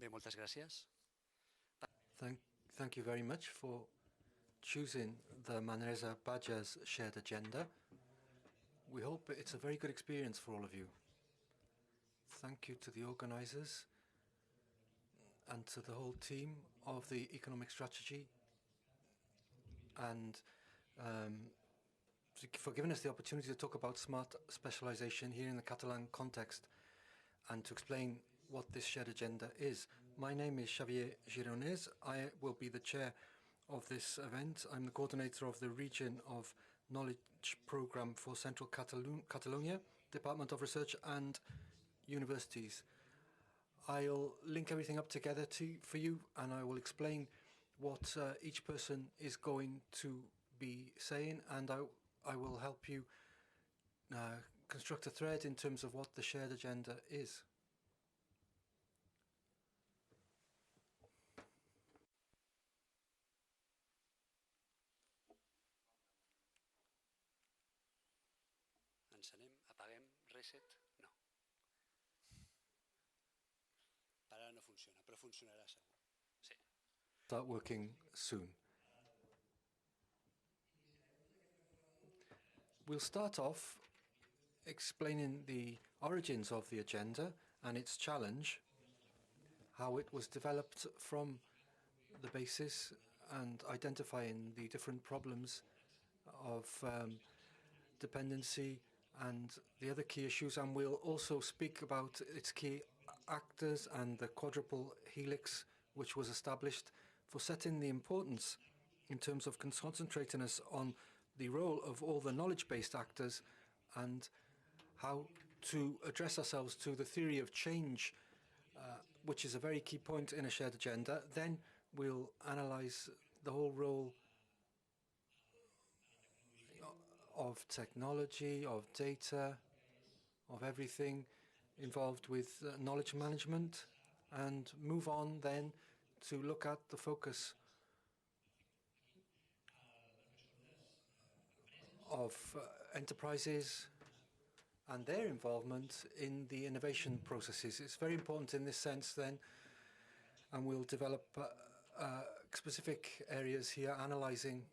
Bé, moltes gràcies. Thank you very much for choosing the Manresa-Bages Shared Agenda. We hope it's a very good experience for all of you. Thank you to the organisers and to the whole team of the economic strategy, and for giving us the opportunity to talk about smart specialisation here in the Catalan context and to explain what this shared agenda is. My name is Xavier Gironès. I will be the chair of this event. I'm the coordinator of the Region of Knowledge Programme for Central Catalonia, Department of Research and Universities. I'll link everything up together for you, and I will explain what each person is going to be saying, and I will help you construct a thread in terms of what the shared agenda is. Encenem, apaguem, reset? No. Per ara no funciona, però funcionarà segur. Sí. Start working soon. We'll start off explaining the origins of the agenda and its challenge, how it was developed from the basis, and identifying the different problems of dependency and the other key issues. And we'll also speak about its key actors and the quadruple helix which was established for setting the importance in terms of concentrating us on the role of all the knowledge-based actors and how to address ourselves to the theory of change, which is a very key point in a shared agenda. Then we'll analyse the whole role of technology, of data, of everything involved with knowledge management, and move on then to look at the focus of enterprises and their involvement in the innovation processes. It's very important in this sense then, and we'll develop specific areas here analysing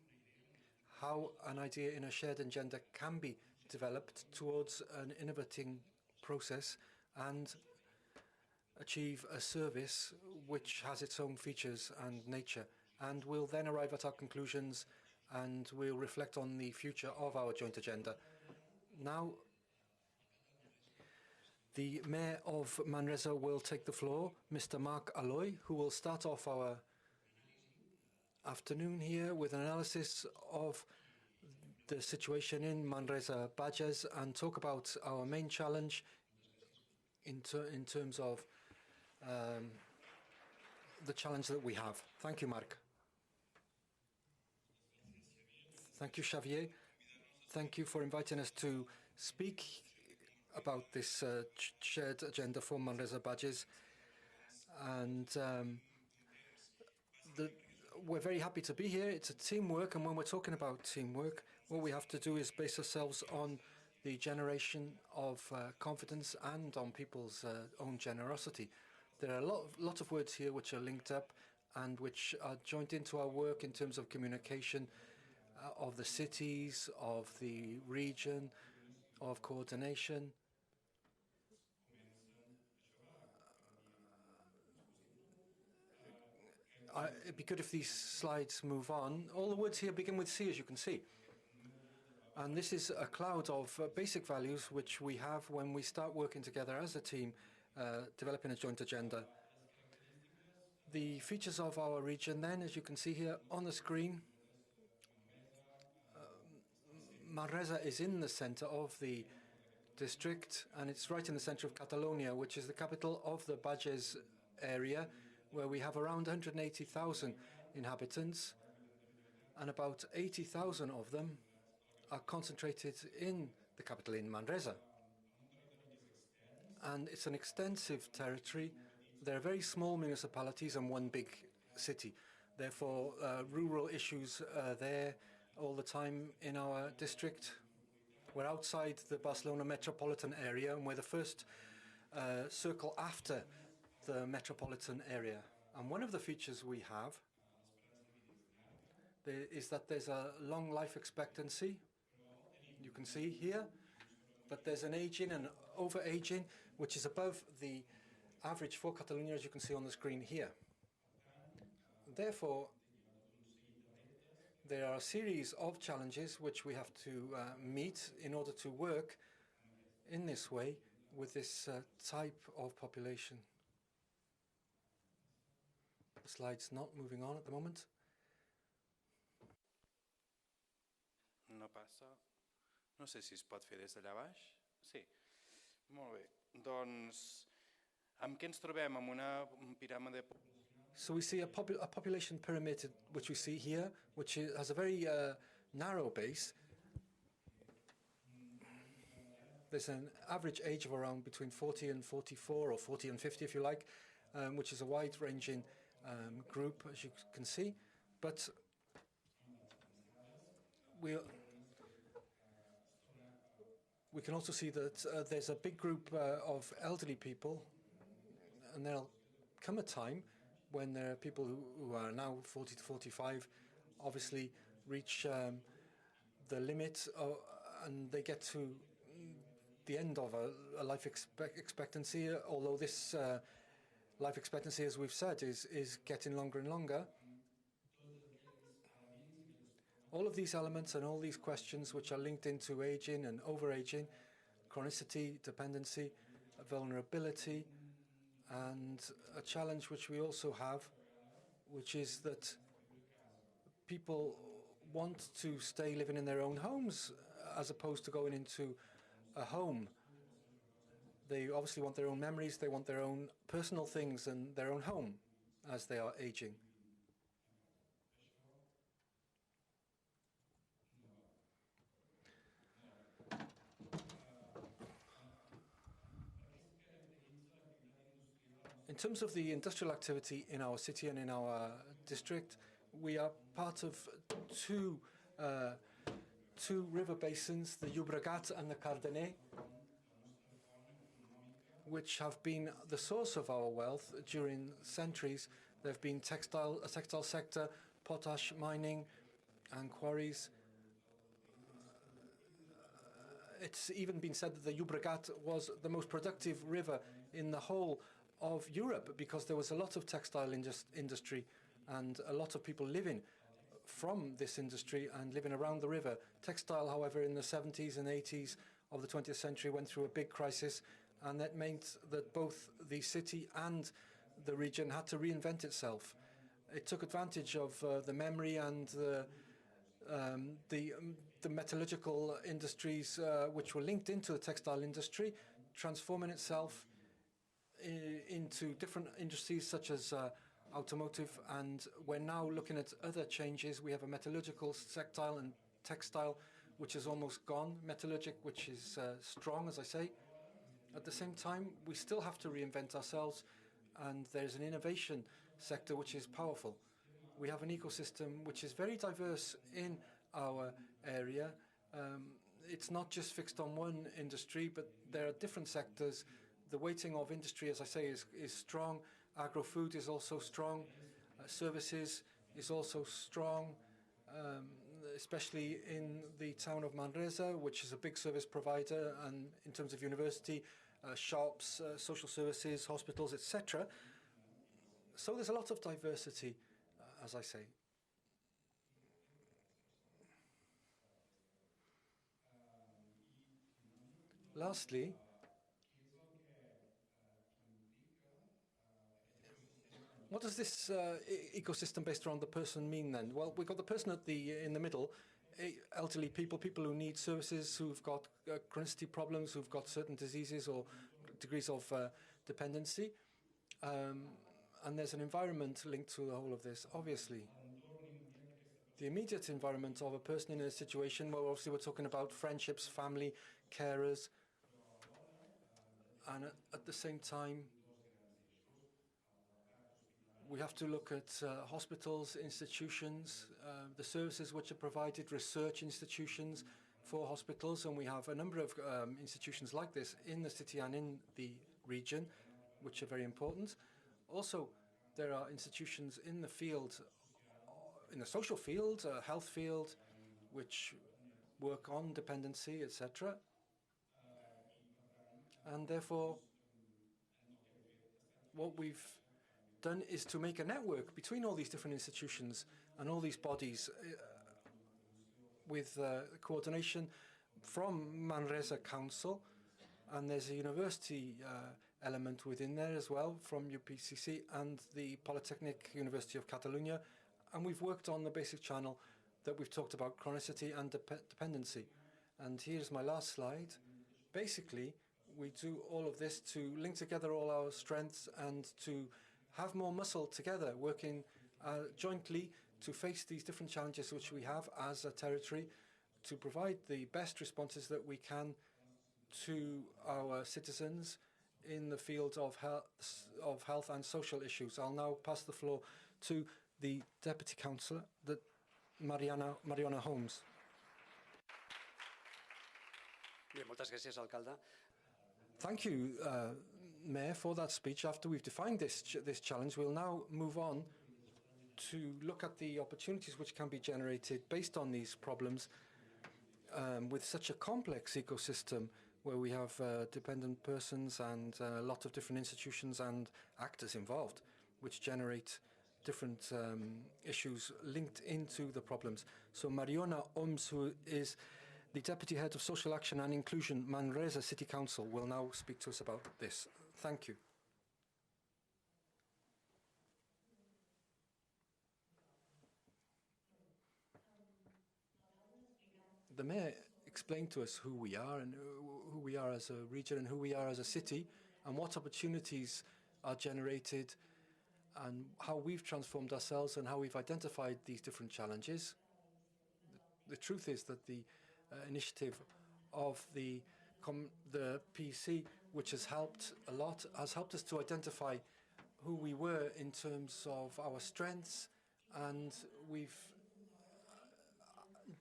how an idea in a shared agenda can be developed towards an innovating process and achieve a service which has its own features and nature. And we'll then arrive at our conclusions and we'll reflect on the future of our joint agenda. Now, the Mayor of Manresa will take the floor, Mr. Marc Aloy, who will start off our afternoon here with an analysis of the situation in Manresa-Bages and talk about our main challenge in terms of the challenge that we have. Thank you, Marc. Thank you, Xavier. Thank you for inviting us to speak about this shared agenda for Manresa-Bages. And we're very happy to be here. It's a teamwork, and when we're talking about teamwork, what we have to do is base ourselves on the generation of confidence and on people's own generosity. There are a lot of words here which are linked up and which are joined into our work in terms of communication of the cities, of the region, of coordination. It'd be good if these slides move on. All the words here begin with C, as you can see. And this is a cloud of basic values which we have when we start working together as a team, developing a joint agenda. The features of our region then, as you can see here on the screen, Manresa is in the centre of the district, and it's right in the centre of Catalonia, which is the capital of the Bages area, where we have around 180,000 inhabitants, and about 80,000 of them are concentrated in the capital in Manresa. And it's an extensive territory. There are very small municipalities and one big city. Therefore, rural issues are there all the time in our district. We're outside the Barcelona metropolitan area, and we're the first circle after the metropolitan area. And one of the features we have is that there's a long life expectancy, you can see here, but there's an aging and over-aging, which is above the average for Catalonia, as you can see on the screen here. Therefore, there are a series of challenges which we have to meet in order to work in this way with this type of population. The slide's not moving on at the moment. No passa. No sé si es pot fer des d'allà baix. Sí. Molt bé. Doncs, amb què ens trobem? Amb una piràmide... So we see a population pyramid, which we see here, which has a very narrow base. There's an average age of around between 40 and 44, or 40 and 50 if you like, which is a wide-ranging group, as you can see. But we can also see that there's a big group of elderly people, and there'll come a time when there are people who are now 40 to 45, obviously reach the limit, and they get to the end of a life expectancy, although this life expectancy, as we've said, is getting longer and longer. All of these elements and all these questions which are linked into aging and over-aging, chronicity, dependency, vulnerability, and a challenge which we also have, which is that people want to stay living in their own homes as opposed to going into a home. They obviously want their own memories, they want their own personal things and their own home as they are aging. In terms of the industrial activity in our city and in our district, we are part of two river basins, the Llobregat and the Cardener, which have been the source of our wealth during centuries. There have been a textile sector, potash mining and quarries. It's even been said that the Llobregat was the most productive river in the whole of Europe because there was a lot of textile industry and a lot of people living from this industry and living around the river. Textile, however, in the 70s and 80s of the 20th century went through a big crisis, and that meant that both the city and the region had to reinvent itself. It took advantage of the memory and the metallurgical industries which were linked into the textile industry, transforming itself into different industries such as automotive, and we're now looking at other changes. We have a metallurgical sector and textile which is almost gone, metallurgic which is strong, as I say. At the same time, we still have to reinvent ourselves, and there's an innovation sector which is powerful. We have an ecosystem which is very diverse in our area. It's not just fixed on one industry, but there are different sectors. The weighting of industry, as I say, is strong. Agro-food is also strong. Services is also strong, especially in the town of Manresa, which is a big service provider, and in terms of university, shops, social services, hospitals, etc. So there's a lot of diversity, as I say. Lastly, what does this ecosystem based around the person mean then? Well, we've got the person in the middle, elderly people who need services, who've got chronicity problems, who've got certain diseases or degrees of dependency. And there's an environment linked to the whole of this, obviously. The immediate environment of a person in a situation where obviously we're talking about friendships, family, carers, and at the same time, we have to look at hospitals, institutions, the services which are provided, research institutions for hospitals, and we have a number of institutions like this in the city and in the region, which are very important. Also, there are institutions in the field, in the social field, health field, which work on dependency, etc. And therefore, what we've done is to make a network between all these different institutions and all these bodies with coordination from Manresa Council, and there's a university element within there as well from UPCC and the Polytechnic University of Catalonia, and we've worked on the basic channel that we've talked about, chronicity and dependency. And here's my last slide. Basically, we do all of this to link together all our strengths and to have more muscle together, working jointly to face these different challenges which we have as a territory, to provide the best responses that we can to our citizens in the field of health and social issues. I'll now pass the floor to the Deputy Councillor, Mariona Holmes. Bien, moltes gràcies, alcalde. Thank you, Mayor, for that speech. After we've defined this challenge, we'll now move on to look at the opportunities which can be generated based on these problems with such a complex ecosystem where we have dependent persons and a lot of different institutions and actors involved, which generate different issues linked into the problems. So Mariona Holmes, who is the Deputy Head of Social Action and Inclusion, Manresa City Council, will now speak to us about this. Thank you. The Mayor explained to us who we are and who we are as a region and who we are as a city and what opportunities are generated and how we've transformed ourselves and how we've identified these different challenges. The truth is that the initiative of the PC, which has helped a lot, has helped us to identify who we were in terms of our strengths, and we've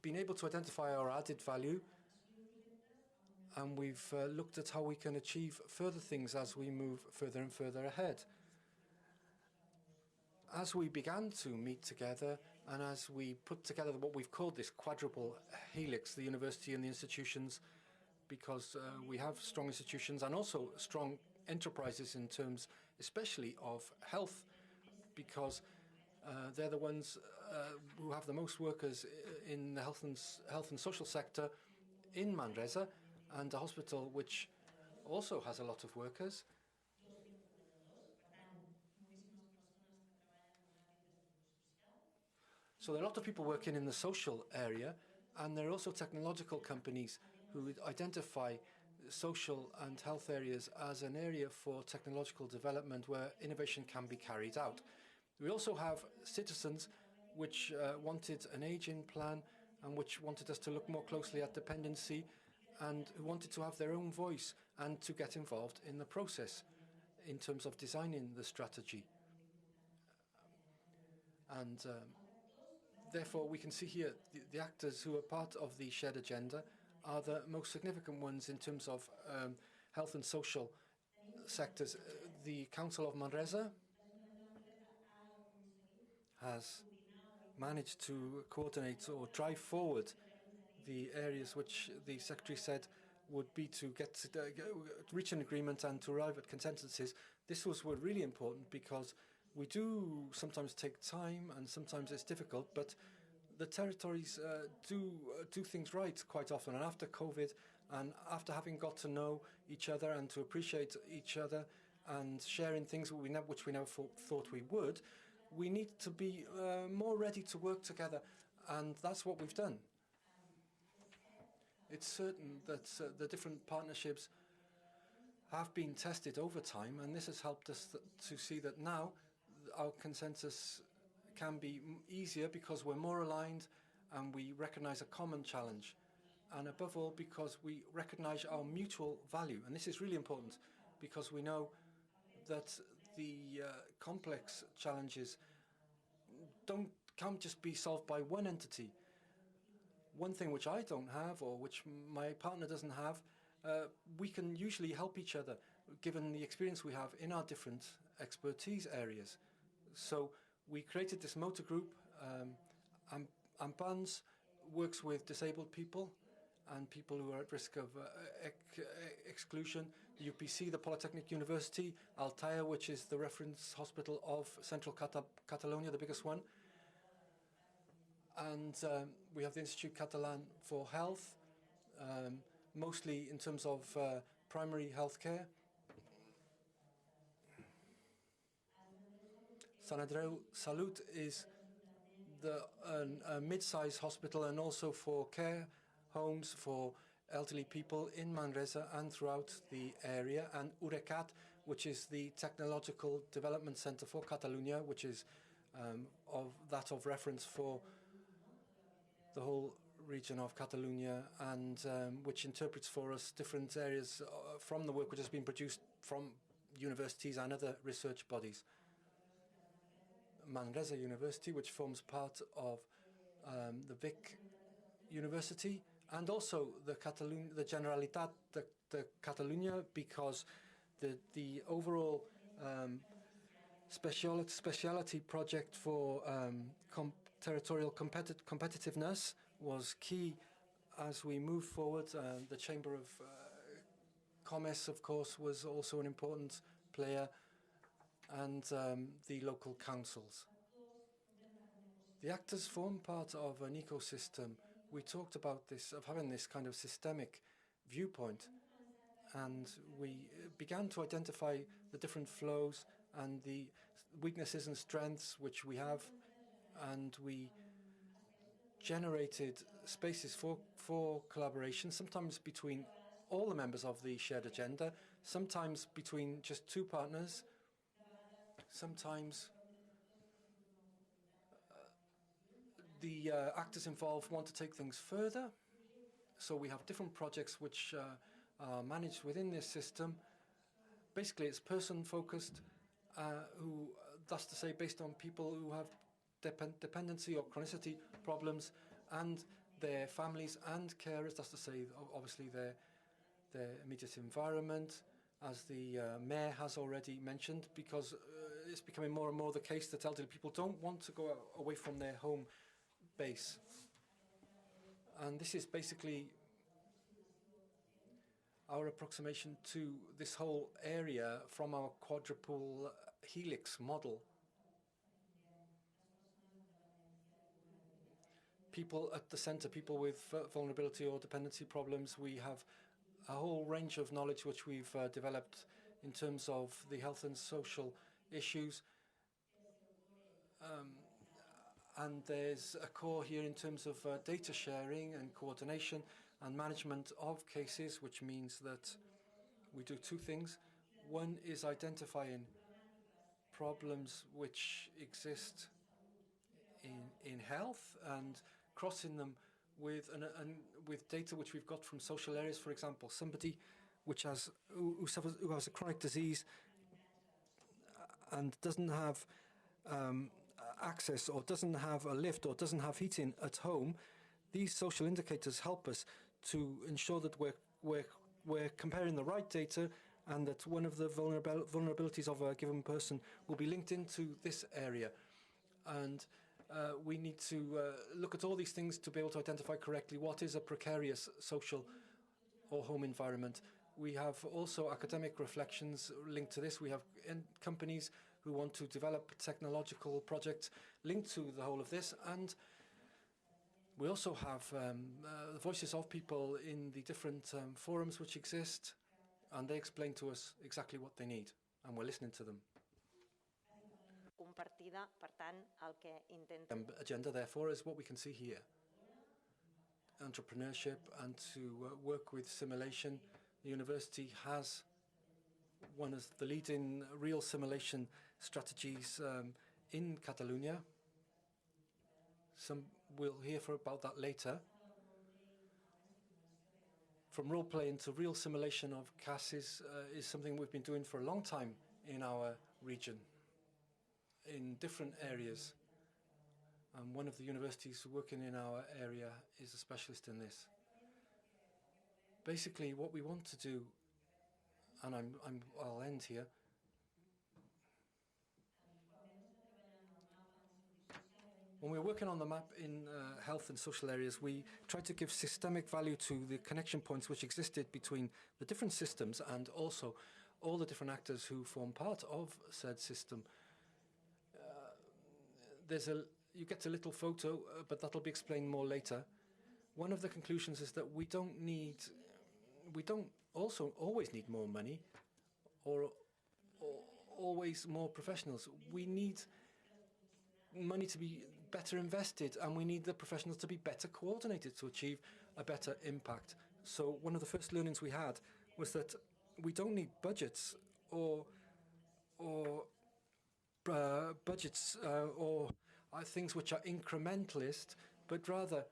been able to identify our added value, and we've looked at how we can achieve further things as we move further and further ahead. As we began to meet together and as we put together what we've called this quadruple helix, the university and the institutions, because we have strong institutions and also strong enterprises in terms especially of health, because they're the ones who have the most workers in the health and social sector in Manresa, and a hospital which also has a lot of workers. So there are a lot of people working in the social area, and there are also technological companies who identify social and health areas as an area for technological development where innovation can be carried out. We also have citizens which wanted an aging plan and which wanted us to look more closely at dependency and who wanted to have their own voice and to get involved in the process in terms of designing the strategy. And therefore, we can see here the actors who are part of the shared agenda are the most significant ones in terms of health and social sectors. The Council of Manresa has managed to coordinate or drive forward the areas which the Secretary said would be to reach an agreement and to arrive at consensuses. This was really important because we do sometimes take time and sometimes it's difficult, but the territories do things right quite often. And after COVID and after having got to know each other and to appreciate each other and sharing things which we never thought we would, we need to be more ready to work together, and that's what we've done. It's certain that the different partnerships have been tested over time, and this has helped us to see that now our consensus can be easier because we're more aligned and we recognize a common challenge, and above all because we recognize our mutual value. And this is really important because we know that the complex challenges can't just be solved by one entity. One thing which I don't have or which my partner doesn't have, we can usually help each other given the experience we have in our different expertise areas. So we created this motor group. Ampans works with disabled people and people who are at risk of exclusion. The UPC, the Polytechnic University, Altair, which is the reference hospital of Central Catalonia, the biggest one. And we have the Institute Catalan for Health, mostly in terms of primary health care. Sant Andreu Salut is a mid-sized hospital and also for care homes for elderly people in Manresa and throughout the area, and URECAT, which is the Technological Development Center for Catalonia, which is of reference for the whole region of Catalonia, and which interprets for us different areas from the work which has been produced from universities and other research bodies. Manresa University, which forms part of the Vic University, and also the Generalitat de Catalunya, because the overall speciality project for territorial competitiveness was key as we move forward. The Chamber of Commerce, of course, was also an important player, and the local councils. The actors form part of an ecosystem. We talked about this, of having this kind of systemic viewpoint, and we began to identify the different flows and the weaknesses and strengths which we have, and we generated spaces for collaboration, sometimes between all the members of the shared agenda, sometimes between just two partners, sometimes the actors involved want to take things further. So we have different projects which are managed within this system. Basically, it's person-focused, who, thus to say, based on people who have dependency or chronicity problems, and their families and carers, thus to say, obviously, their immediate environment, as the mayor has already mentioned, because it's becoming more and more the case that elderly people don't want to go away from their home base. And this is basically our approximation to this whole area from our quadruple helix model. People at the center, people with vulnerability or dependency problems. We have a whole range of knowledge which we've developed in terms of the health and social issues. And there's a core here in terms of data sharing and coordination and management of cases, which means that we do two things. One is identifying problems which exist in health and crossing them with with data which we've got from social areas. For example, somebody who has a chronic disease and doesn't have access, or doesn't have a lift, or doesn't have heating at home. These social indicators help us to ensure that we're comparing the right data, and that one of the vulnerabilities of a given person will be linked into this area. And we need to look at all these things to be able to identify correctly what is a precarious social or home environment. We have also academic reflections linked to this. We have companies who want to develop technological projects linked to the whole of this, and we also have the voices of people in the different forums which exist, and they explain to us exactly what they need, and we're listening to them. Agenda, therefore, is what we can see here. Entrepreneurship, and to work with simulation. The university has one of the leading real simulation strategies in Catalonia. We'll hear about that later. From role play into real simulation of cases is something we've been doing for a long time in our region, in different areas. And one of the universities working in our area is a specialist in this. Basically, what we want to do and I'll end here. When we were working on the map in health and social areas, we tried to give systemic value to the connection points which existed between the different systems and also all the different actors who form part of said system. You get a little photo, but that'll be explained more later. One of the conclusions is that we don't also always need more money or always more professionals. We need money to be better invested, and we need the professionals to be better coordinated to achieve a better impact. So one of the first learnings we had was that we don't need budgets or things which are incrementalist, but rather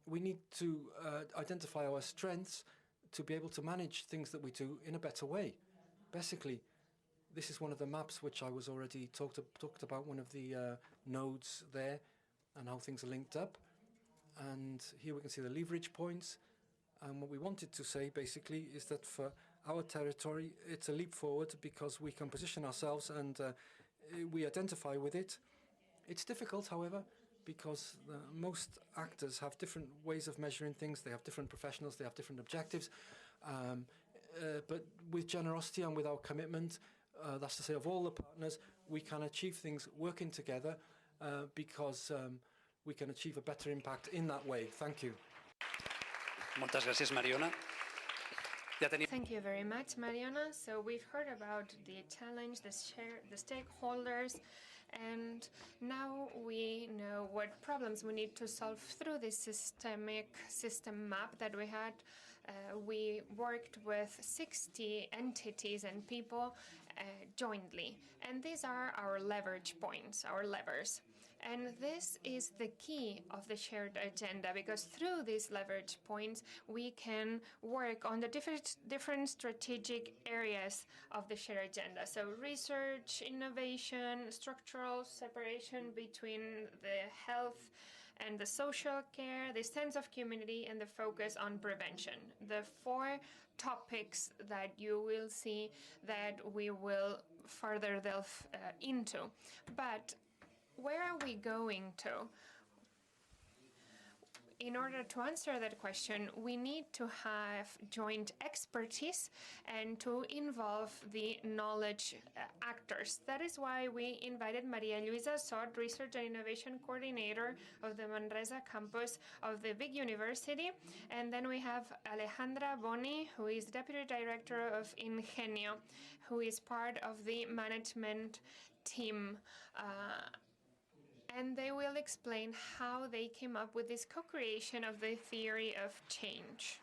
we need to identify our strengths to be able to manage things that we do in a better way. Basically, this is one of the maps which I was already talked about, one of the nodes there and how things are linked up. And here we can see the leverage points. And what we wanted to say basically is that for our territory, it's a leap forward because we can position ourselves and we identify with it. It's difficult, however, because most actors have different ways of measuring things. They have different professionals, they have different objectives. But with generosity and with our commitment, that's to say of all the partners, we can achieve things working together because we can achieve a better impact in that way. Thank you. Moltes gràcies, Mariona. Thank you very much, Mariona. So we've heard about the challenge, the stakeholders, and now we know what problems we need to solve through this system map that we had. We worked with 60 entities and people jointly, and these are our leverage points, our levers. And this is the key of the shared agenda, because through these leverage points, we can work on the different strategic areas of the shared agenda. So research, innovation, structural separation between the health and the social care, the sense of community, and the focus on prevention. The 4 topics that you will see that we will further delve into. But where are we going to? In order to answer that question, we need to have joint expertise and to involve the knowledge actors. That is why we invited Lluïsa Sort, Research and Innovation Coordinator of the Manresa campus of the big university. And then we have Alejandra Boni, who is Deputy Director of Ingenio, who is part of the management team. And they will explain how they came up with this co-creation of the theory of change.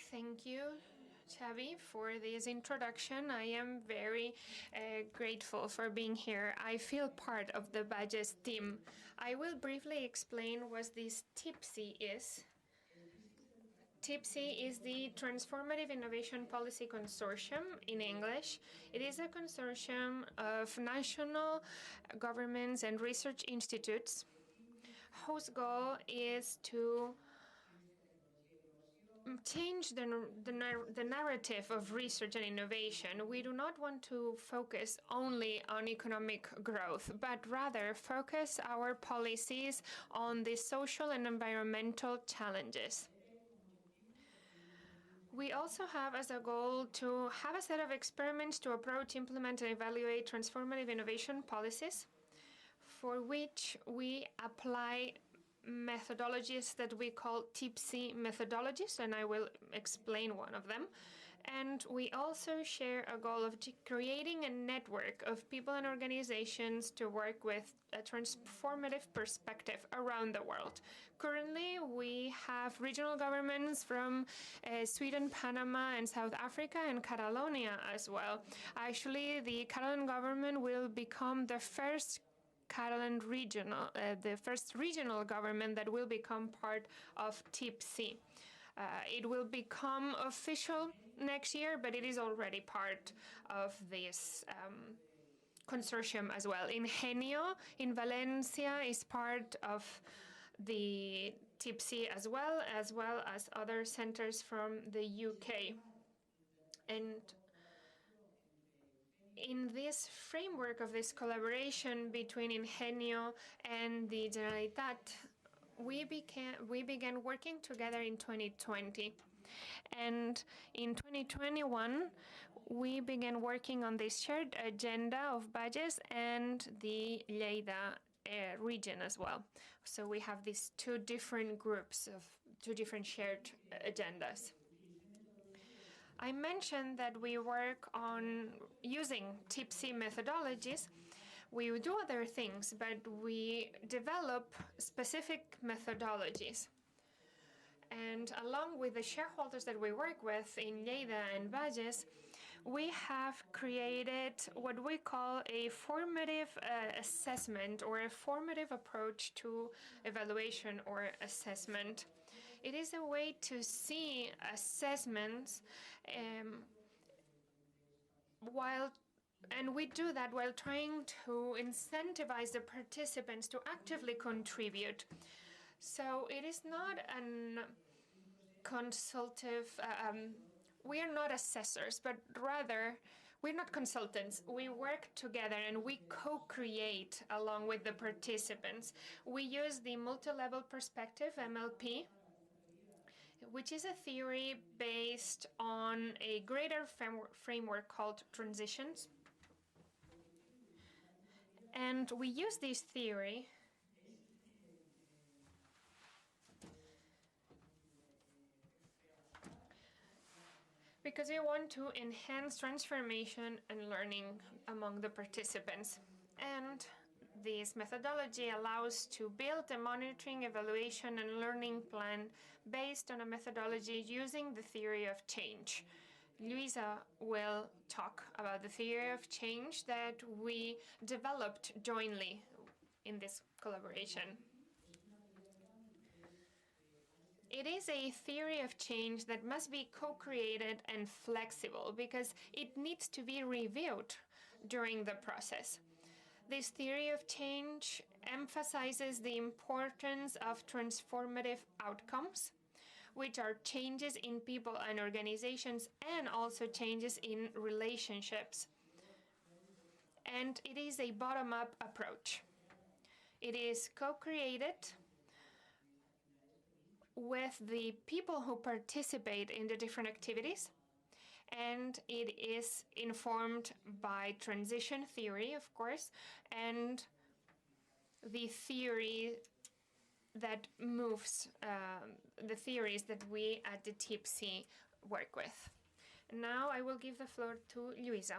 Thank you, Xavi, for this introduction. I am very grateful for being here. I feel part of the Bages team. I will briefly explain what this TIPSI is. TIPSI is the Transformative Innovation Policy Consortium in English. It is a consortium of national governments and research institutes whose goal is to change the narrative of research and innovation. We do not want to focus only on economic growth, but rather focus our policies on the social and environmental challenges. We also have as a goal to have a set of experiments to approach, implement, and evaluate transformative innovation policies, for which we apply methodologies that we call TIPSI methodologies, and I will explain one of them. And we also share a goal of creating a network of people and organizations to work with a transformative perspective around the world. Currently, we have regional governments from Sweden, Panama, and South Africa, and Catalonia as well. Actually, the Catalan government will become the first regional government that will become part of TIPSI. It will become official next year, but it is already part of this consortium as well. Ingenio in Valencia is part of the TIPSI as well as other centers from the UK. And in this framework of this collaboration between Ingenio and the Generalitat, we began working together in 2020. And in 2021, we began working on this shared agenda of Bages and the Lleida region as well. So we have these two different groups of two different shared agendas. I mentioned that we work on using TIPSI methodologies. We do other things, but we develop specific methodologies. And along with the shareholders that we work with in Lleida and Bages, we have created what we call a formative assessment or a formative approach to evaluation or assessment. It is a way to see assessments and we do that while trying to incentivize the participants to actively contribute. So it is not an consultative, we are not assessors, but rather we're not consultants. We work together and we co-create along with the participants. We use the multi-level perspective, MLP, which is a theory based on a greater framework called transitions. And we use this theory because we want to enhance transformation and learning among the participants. And this methodology allows to build a monitoring, evaluation, and learning plan based on a methodology using the theory of change. Lluïsa will talk about the theory of change that we developed jointly in this collaboration. It is a theory of change that must be co-created and flexible because it needs to be reviewed during the process. This theory of change emphasizes the importance of transformative outcomes, which are changes in people and organizations and also changes in relationships. And it is a bottom-up approach. It is co-created with the people who participate in the different activities, and it is informed by transition theory, of course, and the theory that moves the theories that we at the TIPSI work with. Now I will give the floor to Lluïsa.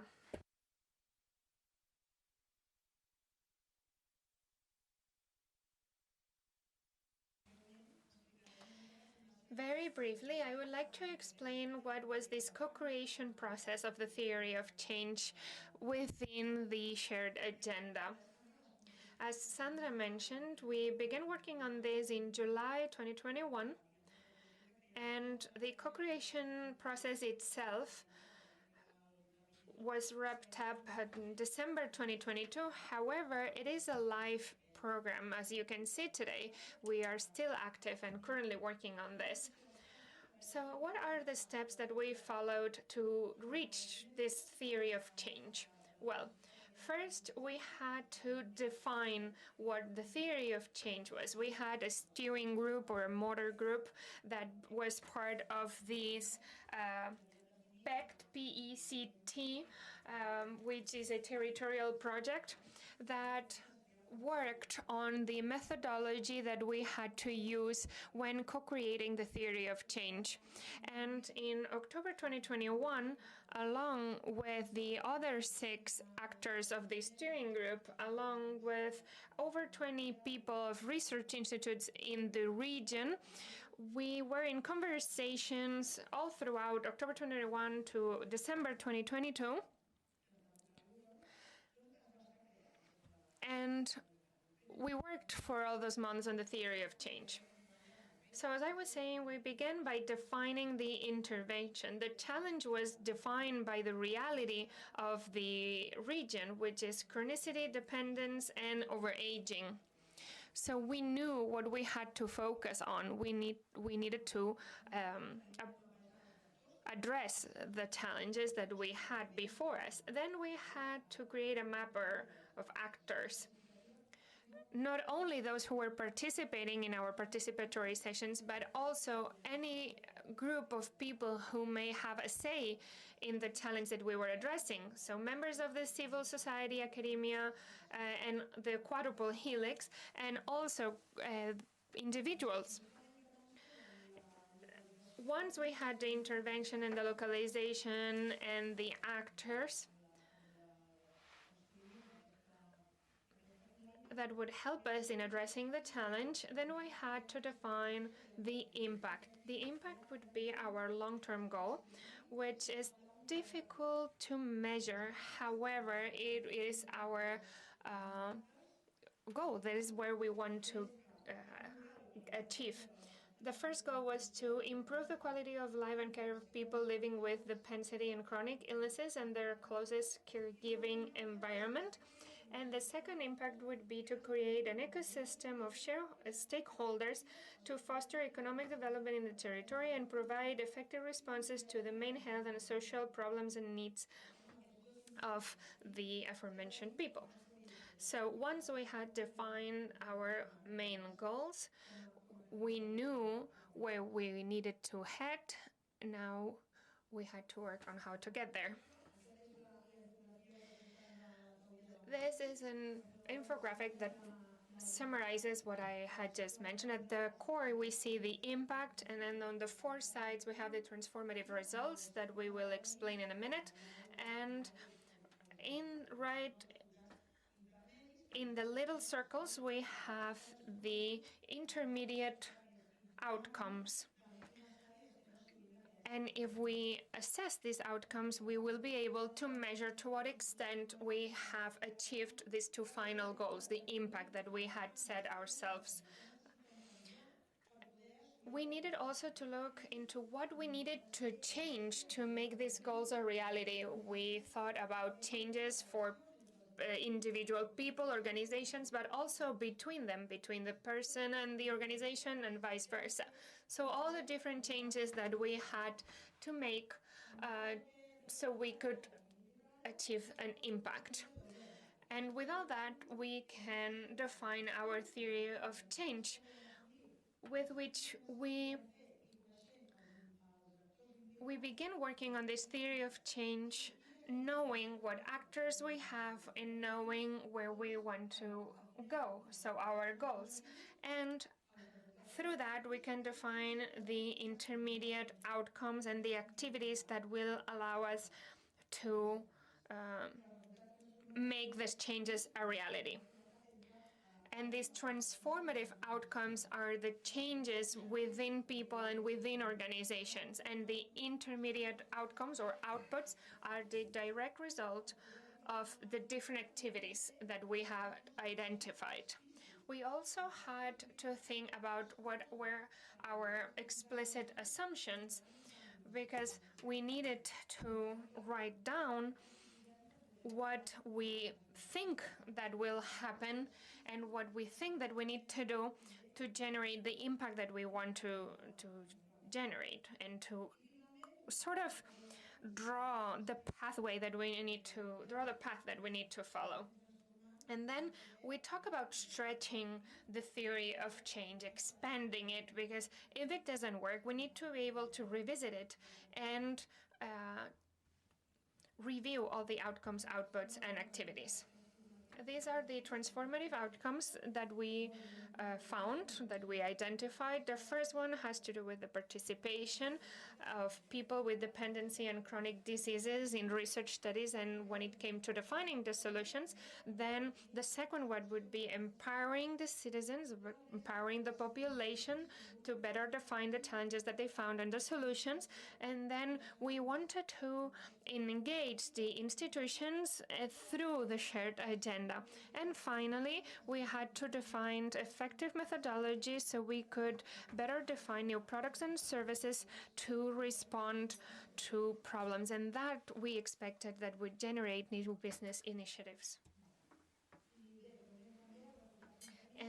Very briefly, I would like to explain what was this co-creation process of the theory of change within the shared agenda. As Sandra mentioned, we began working on this in July 2021, and the co-creation process itself was wrapped up in December 2022. However, it is a live program. As you can see today, we are still active and currently working on this. So what are the steps that we followed to reach this theory of change? Well, first, we had to define what the theory of change was. We had a steering group or a motor group that was part of this PECT, P-E-C-T, which is a territorial project that worked on the methodology that we had to use when co-creating the theory of change. And in October 2021, along with the other 6 actors of the steering group, along with over 20 people of research institutes in the region, we were in conversations all throughout October 2021 to December 2022. And we worked for all those months on the theory of change. So as I was saying, we began by defining the intervention. The challenge was defined by the reality of the region, which is chronicity, dependence, and overaging. So we knew what we had to focus on. We needed to address the challenges that we had before us. Then we had to create a mapper of actors. Not only those who were participating in our participatory sessions, but also any group of people who may have a say in the challenge that we were addressing. So members of the civil society, academia, and the quadruple helix, and also individuals. Once we had the intervention and the localization and the actors that would help us in addressing the challenge, then we had to define the impact. The impact would be our long-term goal, which is difficult to measure. However, it is our goal. That is where we want to achieve. The first goal was to improve the quality of life and care of people living with dependency and chronic illnesses and their closest caregiving environment. And the second impact would be to create an ecosystem of stakeholders to foster economic development in the territory and provide effective responses to the main health and social problems and needs of the aforementioned people. So once we had defined our main goals, we knew where we needed to head. Now we had to work on how to get there. This is an infographic that summarizes what I had just mentioned. At the core, we see the impact, and then on the four sides, we have the transformative results that we will explain in a minute. And right in the little circles, we have the intermediate outcomes. And if we assess these outcomes, we will be able to measure to what extent we have achieved these two final goals, the impact that we had set ourselves. We needed also to look into what we needed to change to make these goals a reality. We thought about changes for individual people, organizations, but also between them, between the person and the organization and vice versa. So all the different changes that we had to make so we could achieve an impact. And with all that, we can define our theory of change, with which we begin working on this theory of change, knowing what actors we have and knowing where we want to go, so our goals. And through that, we can define the intermediate outcomes and the activities that will allow us to make these changes a reality. And these transformative outcomes are the changes within people and within organizations. And the intermediate outcomes or outputs are the direct result of the different activities that we have identified. We also had to think about what were our explicit assumptions, because we needed to write down what we think that will happen and what we think that we need to do to generate the impact that we want to generate, and to sort of draw the pathway that we need to draw the path that we need to follow. And then we talk about stretching the theory of change, expanding it, because if it doesn't work, we need to be able to revisit it and review all the outcomes, outputs, and activities. These are the transformative outcomes that we found, that we identified. The first one has to do with the participation of people with dependency and chronic diseases in research studies, and when it came to defining the solutions. Then the second one would be empowering the citizens, empowering the population to better define the challenges that they found and the solutions. And then we wanted to engage the institutions through the shared agenda. And finally, we had to define effective methodologies so we could better define new products and services to respond to problems, and that we expected that would generate new business initiatives.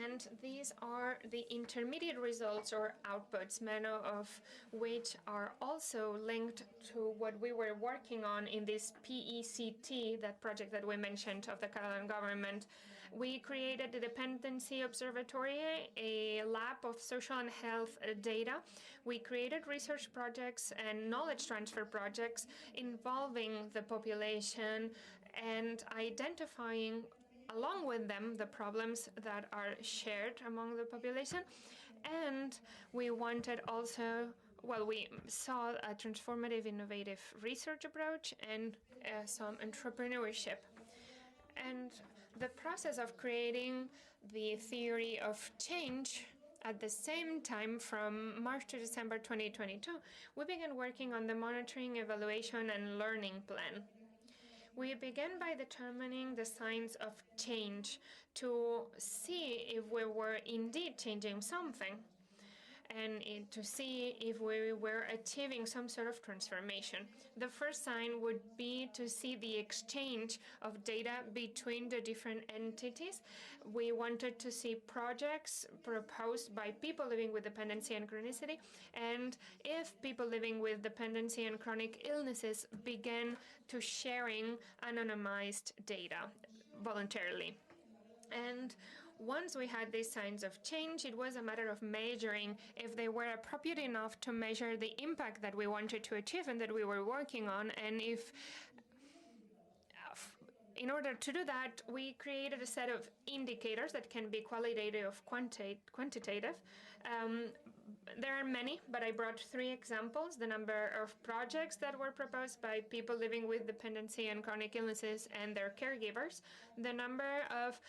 And these are the intermediate results or outputs, many of which are also linked to what we were working on in this PECT, that project that we mentioned of the Catalan government. We created the Dependency Observatory, a lab of social and health data. We created research projects and knowledge transfer projects involving the population and identifying along with them the problems that are shared among the population. And we wanted also, well, we saw a transformative, innovative research approach and some entrepreneurship. And the process of creating the theory of change at the same time, from March to December 2022, we began working on the monitoring, evaluation, and learning plan. We began by determining the signs of change to see if we were indeed changing something and to see if we were achieving some sort of transformation. The first sign would be to see the exchange of data between the different entities. We wanted to see projects proposed by people living with dependency and chronicity, and if people living with dependency and chronic illnesses began to sharing anonymized data voluntarily. And once we had these signs of change, it was a matter of measuring if they were appropriate enough to measure the impact that we wanted to achieve and that we were working on. And if, in order to do that, we created a set of indicators that can be qualitative or quantitative. There are many, but I brought 3 examples: the number of projects that were proposed by people living with dependency and chronic illnesses and their caregivers, the number of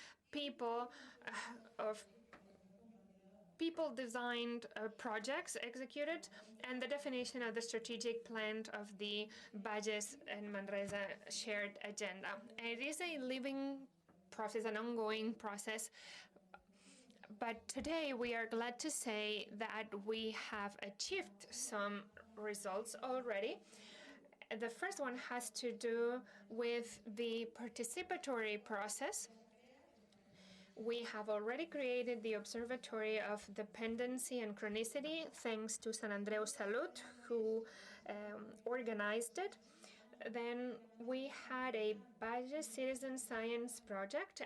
people-designed projects executed, and the definition of the strategic plan of the Bages and Manresa Shared Agenda. And it is a living process, an ongoing process. But today we are glad to say that we have achieved some results already. The first one has to do with the participatory process. We have already created the Observatory of Dependency and Chronicity, thanks to Sant Andreu Salut, who organized it. Then we had a Bages Citizen Science project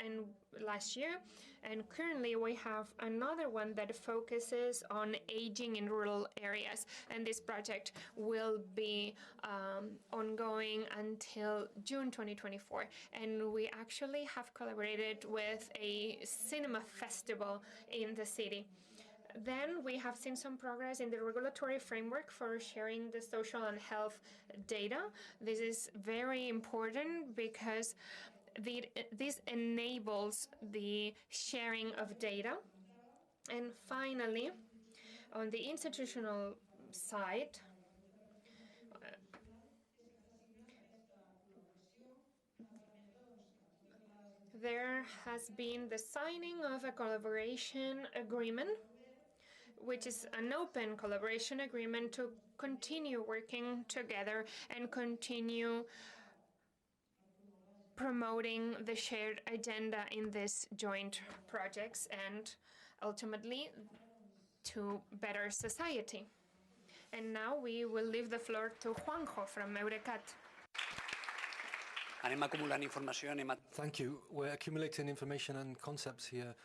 last year, and currently we have another one that focuses on aging in rural areas, and this project will be ongoing until June 2024. And we actually have collaborated with a cinema festival in the city. Then we have seen some progress in the regulatory framework for sharing the social and health data. This is very important because this enables the sharing of data. And finally, on the institutional side, there has been the signing of a collaboration agreement, which is an open collaboration agreement to continue working together and continue promoting the shared agenda in these joint projects and ultimately to better society. And now we will leave the floor to Juanjo from Eurecat. Thank you. We're accumulating information and concepts here.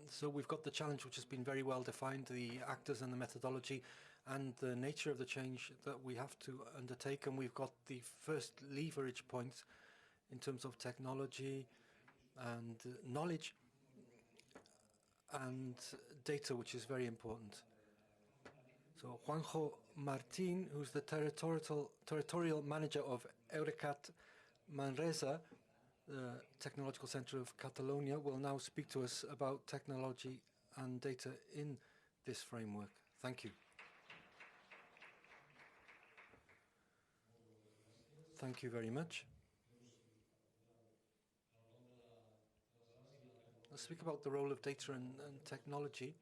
So we've got the challenge, which has been very well defined, the actors and the methodology and the nature of the change that we have to undertake. And we've got the first leverage point in terms of technology and knowledge and data, which is very important. So Juanjo Martín, who's the territorial manager of Eurecat Manresa, the Technological Centre of Catalonia, will now speak to us about technology and data in this framework. Thank you. Thank you very much. Let's speak about the role of data and technology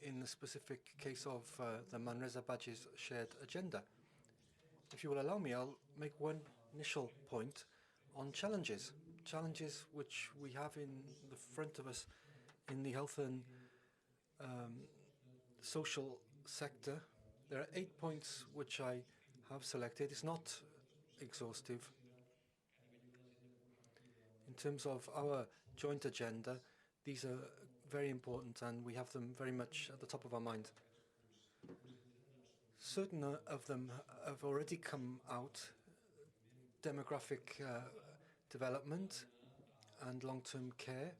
in the specific case of the Manresa-Bages Shared Agenda. If you will allow me, I'll make one initial point on challenges. challenges which we have in the front of us in the health and social sector. There are 8 points which I have selected. It's not exhaustive. In terms of our joint agenda, these are very important and we have them very much at the top of our mind. Certain of them have already come out: demographic development and long-term care,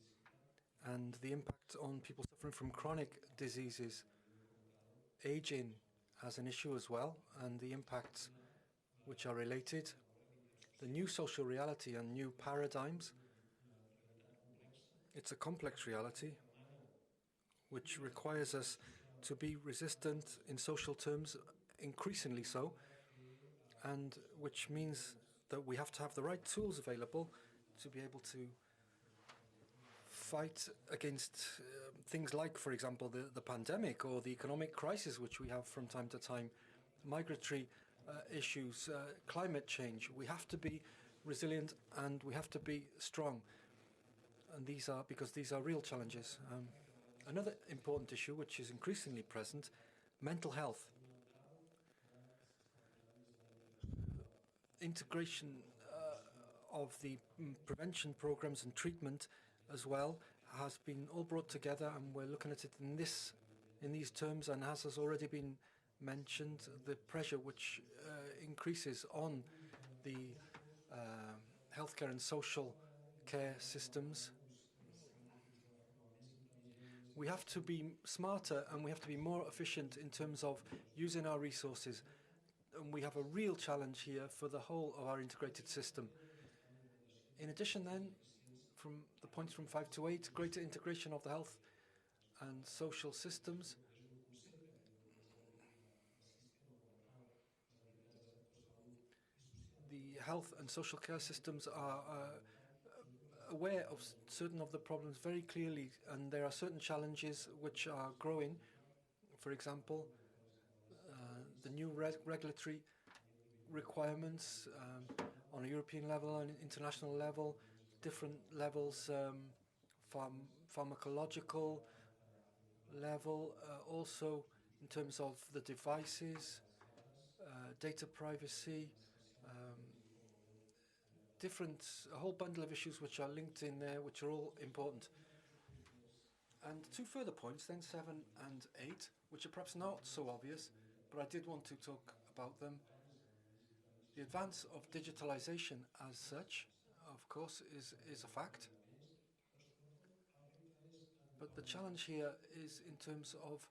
and the impact on people suffering from chronic diseases. Aging as an issue as well, and the impacts which are related. The new social reality and new paradigms. It's a complex reality which requires us to be resistant in social terms, increasingly so, and which means that we have to have the right tools available to be able to fight against things like, for example, the pandemic or the economic crisis which we have from time to time, migratory issues, climate change. We have to be resilient and we have to be strong. And these are real challenges. Another important issue which is increasingly present, mental health. Integration of the prevention programs and treatment as well has been all brought together, and we're looking at it in these terms, and as has already been mentioned, the pressure which increases on the healthcare and social care systems. We have to be smarter and we have to be more efficient in terms of using our resources. And we have a real challenge here for the whole of our integrated system. In addition then, from the points from 5 to 8, greater integration of the health and social systems. The health and social care systems are aware of certain of the problems very clearly, and there are certain challenges which are growing. For example, the new regulatory requirements on a European level and international level, different levels, pharmacological level, also in terms of the devices, data privacy, a whole bundle of issues which are linked in there, which are all important. And 2 further points, then 7 and 8, which are perhaps not so obvious, but I did want to talk about them. The advance of digitalization as such, of course, is a fact. But the challenge here is in terms of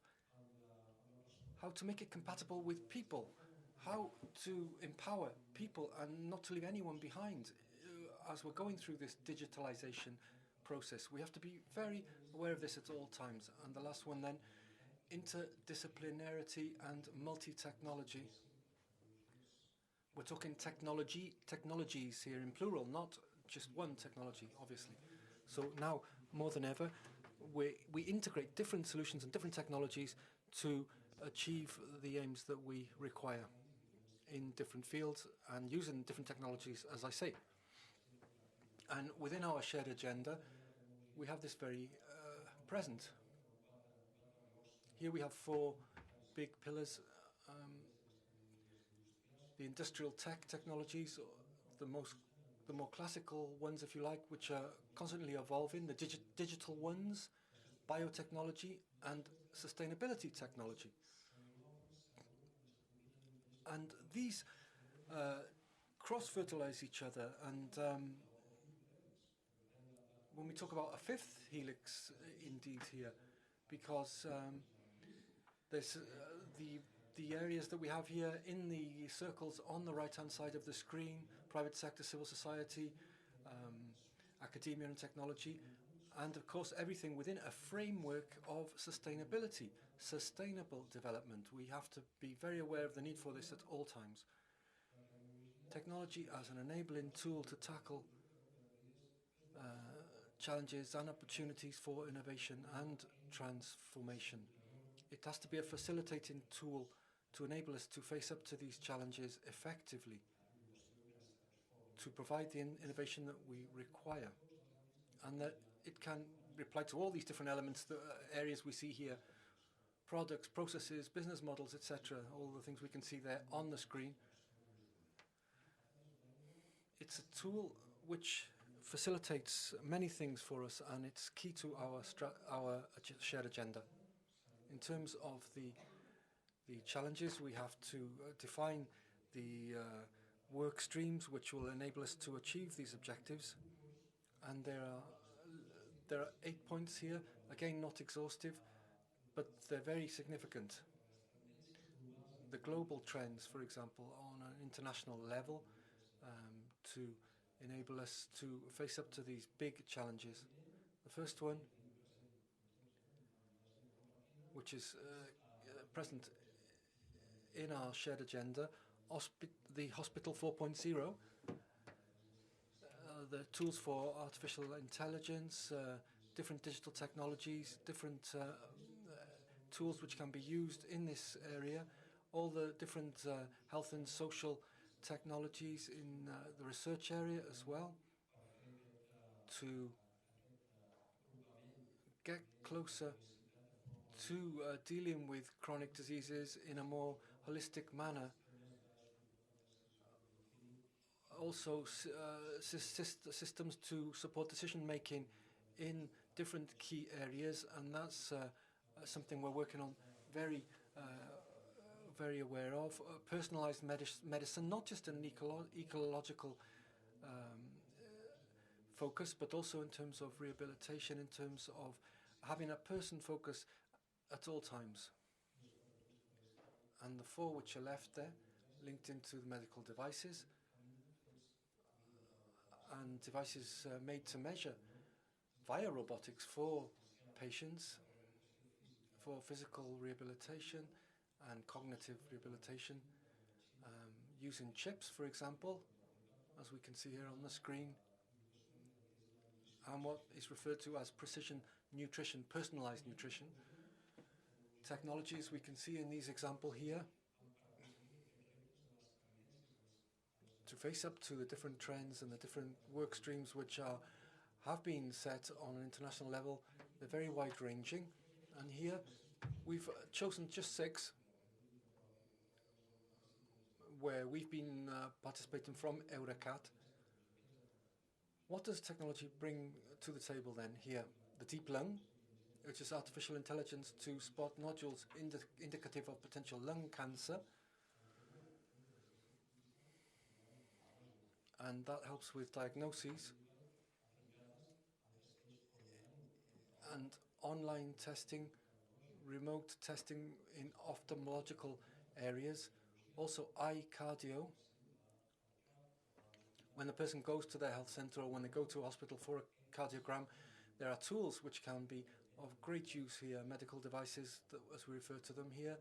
how to make it compatible with people, how to empower people and not to leave anyone behind as we're going through this digitalization process. We have to be very aware of this at all times. And the last one then, interdisciplinarity and multi-technology. We're talking technologies here in plural, not just one technology, obviously. So now, more than ever, we integrate different solutions and different technologies to achieve the aims that we require in different fields and using different technologies, as I say. And within our shared agenda, we have this very present. Here we have 4 big pillars. The industrial technologies, the more classical ones, if you like, which are constantly evolving, the digital ones, biotechnology and sustainability technology. And these cross-fertilize each other, and when we talk about a 5th helix indeed here, because there's the areas that we have here in the circles on the right-hand side of the screen, private sector, civil society, academia and technology, and of course everything within a framework of sustainability, sustainable development. We have to be very aware of the need for this at all times. Technology as an enabling tool to tackle challenges and opportunities for innovation and transformation. It has to be a facilitating tool to enable us to face up to these challenges effectively. to provide the innovation that we require, and that it can reply to all these different elements, the areas we see here, products, processes, business models, etc., all the things we can see there on the screen. It's a tool which facilitates many things for us, and it's key to our shared agenda. In terms of the challenges, we have to define the work streams which will enable us to achieve these objectives. And there are 8 points here, again not exhaustive, but they're very significant. The global trends, for example, on an international level, to enable us to face up to these big challenges. The first one, which is present in our shared agenda, the Hospital 4.0, the tools for artificial intelligence, different digital technologies, different tools which can be used in this area, all the different health and social technologies in the research area as well, to get closer to dealing with chronic diseases in a more holistic manner. Also, systems to support decision-making in different key areas, and that's something we're working on very aware of. Personalized medicine, not just an ecological focus, but also in terms of rehabilitation, in terms of having a person focus at all times. And the 4 which are left there, linked into the medical devices, and devices made to measure via robotics for patients, for physical rehabilitation and cognitive rehabilitation, using chips, for example, as we can see here on the screen, and what is referred to as precision nutrition, personalized nutrition. Technologies we can see in these examples here to face up to the different trends and the different work streams which have been set on an international level. They're very wide-ranging, and here we've chosen just 6 where we've been participating from Eurecat. What does technology bring to the table then here? The deep lung, which is artificial intelligence to spot nodules indicative of potential lung cancer. And that helps with diagnoses. And online testing, remote testing in ophthalmological areas. Also eye cardio. When the person goes to their health centre or when they go to a hospital for a cardiogram, there are tools which can be of great use here, medical devices, as we refer to them here,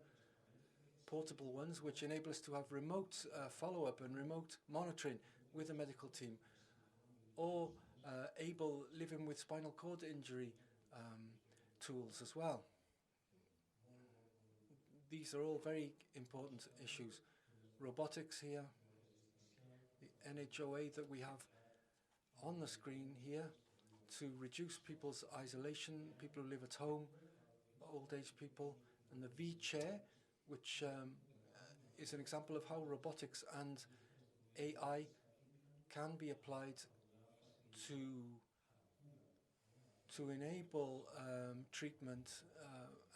portable ones which enable us to have remote follow-up and remote monitoring with a medical team, or able living with spinal cord injury tools as well. These are all very important issues. Robotics here, the NHOA that we have on the screen here to reduce people's isolation, people who live at home, old age people, and the V-chair, which is an example of how robotics and AI can be applied to enable treatment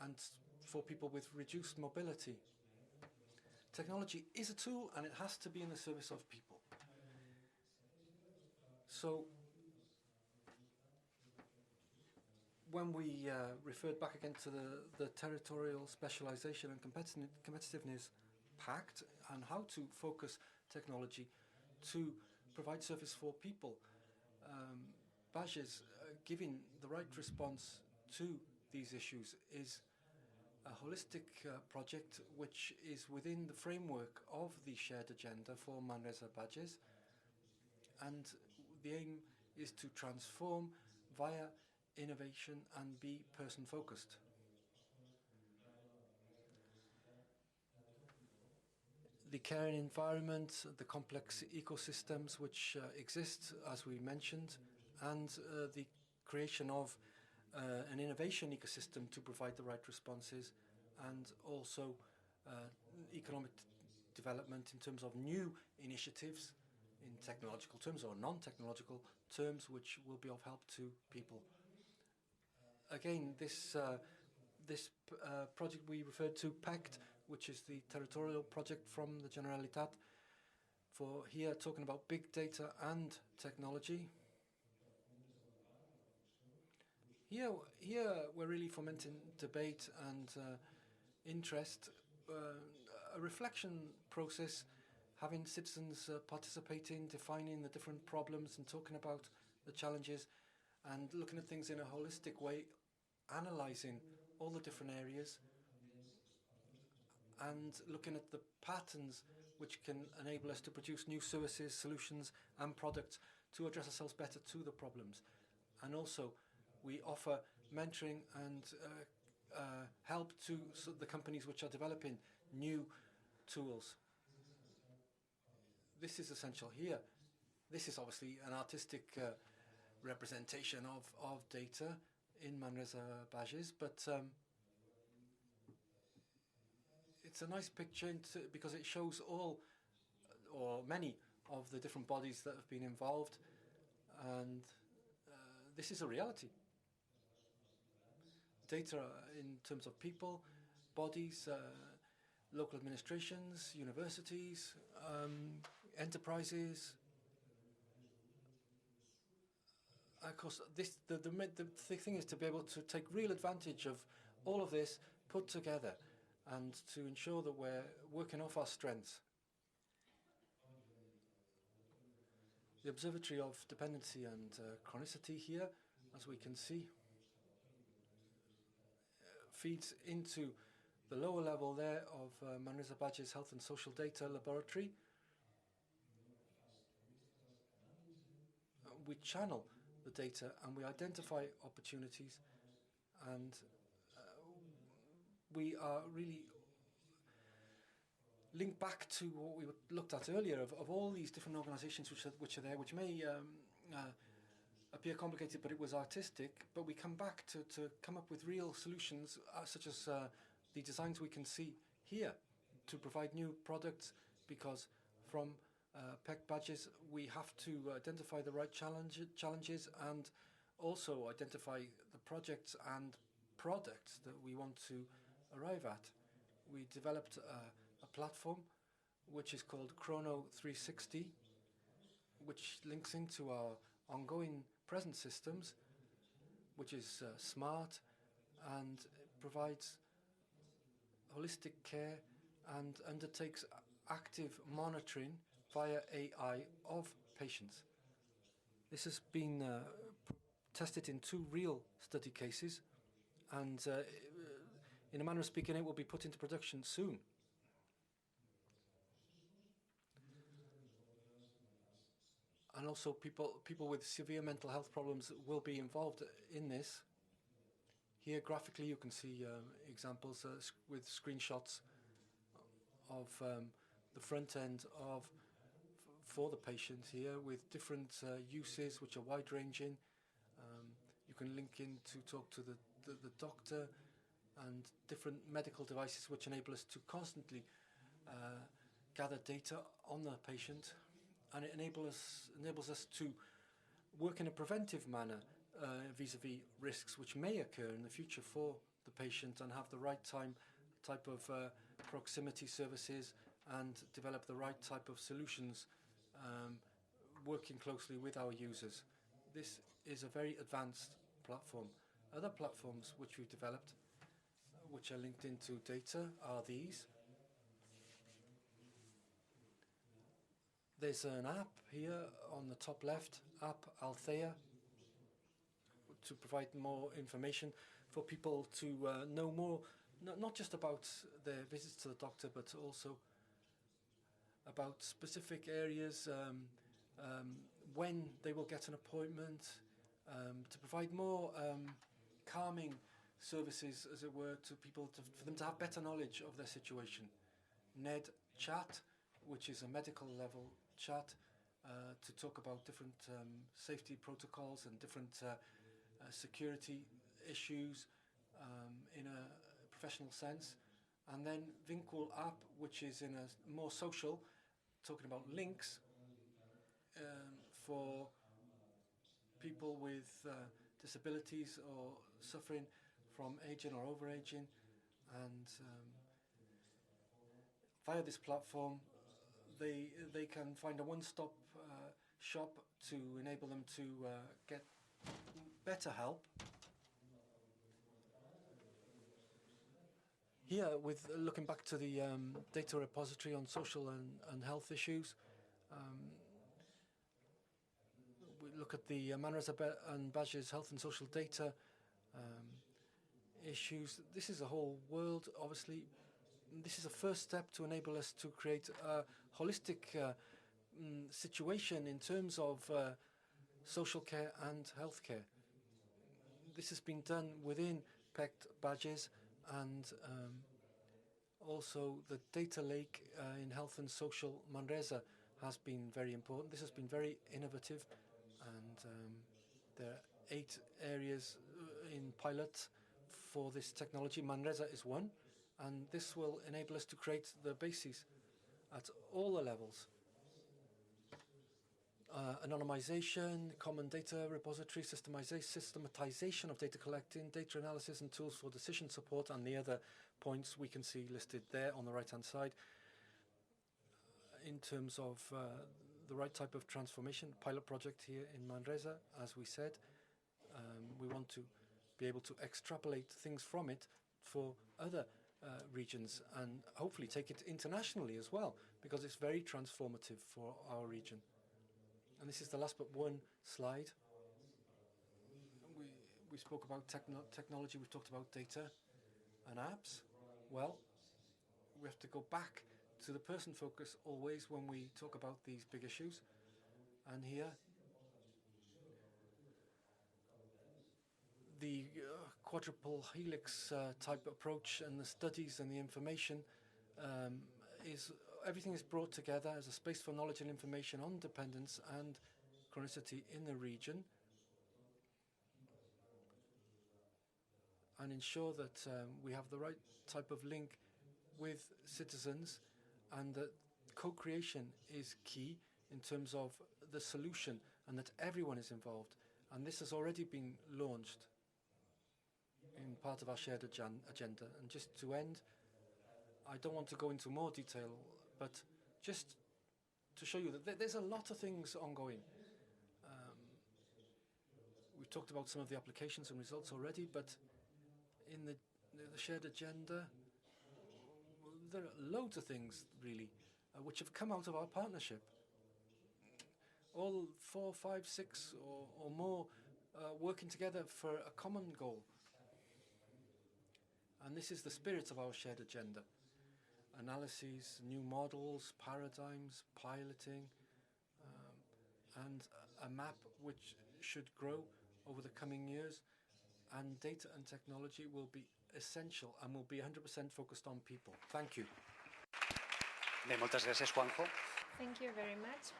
and for people with reduced mobility. Technology is a tool and it has to be in the service of people. So when we referred back again to the territorial specialisation and competitiveness pact and how to focus technology to provide service for people, Bages giving the right response to these issues is a holistic project which is within the framework of the shared agenda for Manresa-Bages, and the aim is to transform via innovation and be person-focused. the caring environment, the complex ecosystems which exist, as we mentioned, and the creation of an innovation ecosystem to provide the right responses, and also economic development in terms of new initiatives in technological terms or non-technological terms which will be of help to people. Again, this project we referred to, PACT, which is the territorial project from the Generalitat, for here talking about big data and technology. Here we're really fomenting debate and interest, a reflection process, having citizens participating, defining the different problems and talking about the challenges and looking at things in a holistic way, analysing all the different areas and looking at the patterns which can enable us to produce new services, solutions and products to address ourselves better to the problems. And also we offer mentoring and help to the companies which are developing new tools. This is essential here. This is obviously an artistic representation of data in Manresa-Bages, but it's a nice picture because it shows all or many of the different bodies that have been involved, and this is a reality. Data in terms of people, bodies, local administrations, universities, enterprises. Of course, the thing is to be able to take real advantage of all of this put together and to ensure that we're working off our strengths. The Observatory of Dependency and Chronicity here, as we can see, feeds into the lower level there of Manresa-Bages Health and Social Data Laboratory. We channel the data and we identify opportunities, and we are really linked back to what we looked at earlier of all these different organisations which are there, which may appear complicated, but it was artistic. But we come back to come up with real solutions, such as the designs we can see here, to provide new products, because from PEC-Bages we have to identify the right challenges and also identify the projects and products that we want to arrive at. We developed a platform which is called Chrono 360, which links into our ongoing present systems, which is smart and provides holistic care and undertakes active monitoring via AI of patients. This has been tested in 2 real study cases, and in a manner of speaking, it will be put into production soon. And also people with severe mental health problems will be involved in this. Here graphically you can see examples with screenshots of the front end for the patient here, with different uses which are wide-ranging. You can link in to talk to the doctor, and different medical devices which enable us to constantly gather data on the patient, and it enables us to work in a preventive manner vis-a-vis risks which may occur in the future for the patient, and have the right type of proximity services and develop the right type of solutions, working closely with our users. This is a very advanced platform. Other platforms which we've developed, which are linked into data, are these. There's an app here on the top left, app Althea, to provide more information for people to know more, not just about their visits to the doctor, but also about specific areas, when they will get an appointment, to provide more calming services, as it were, to people, for them to have better knowledge of their situation. Ned Chat which is a medical level chat to talk about different safety protocols and different security issues in a professional sense. And then Vincul app, which is in a more social, talking about links for people with disabilities or suffering from aging or overaging. And via this platform, they can find a one-stop shop to enable them to get better help. Here, with looking back to the data repository on social and health issues, we look at the Manresa-Bages health and social data issues. This is a whole world, obviously. This is a first step to enable us to create a holistic situation in terms of social care and healthcare. This has been done within PECT Bages, and also the data lake in health and social Manresa has been very important. This has been very innovative, and there are 8 areas in pilot for this technology. Manresa is one, and this will enable us to create the basis at all the levels. Anonymization, common data repository, systematization of data collecting, data analysis and tools for decision support, and the other points we can see listed there on the right-hand side. In terms of the right type of transformation, pilot project here in Manresa, as we said, we want to be able to extrapolate things from it for other regions and hopefully take it internationally as well, because it's very transformative for our region. And this is the last but one slide. We spoke about technology, we've talked about data and apps. Well, we have to go back to the person focus always when we talk about these big issues. And here, the quadruple helix type approach and the studies and the information everything is brought together as a space for knowledge and information on dependence and chronicity in the region, and ensure that we have the right type of link with citizens, and that co-creation is key in terms of the solution and that everyone is involved. And this has already been launched in part of our shared agenda. And just to end, I don't want to go into more detail, but just to show you that there's a lot of things ongoing. We've talked about some of the applications and results already, but in the shared agenda, there are loads of things, really, which have come out of our partnership. All 4, 5, 6 or more working together for a common goal. And this is the spirit of our shared agenda. Analyses, new models, paradigms, piloting, and a map which should grow over the coming years. And data and technology will be essential and will be 100% focused on people. Thank you. Moltes gràcies, Juanjo. Thank you very much.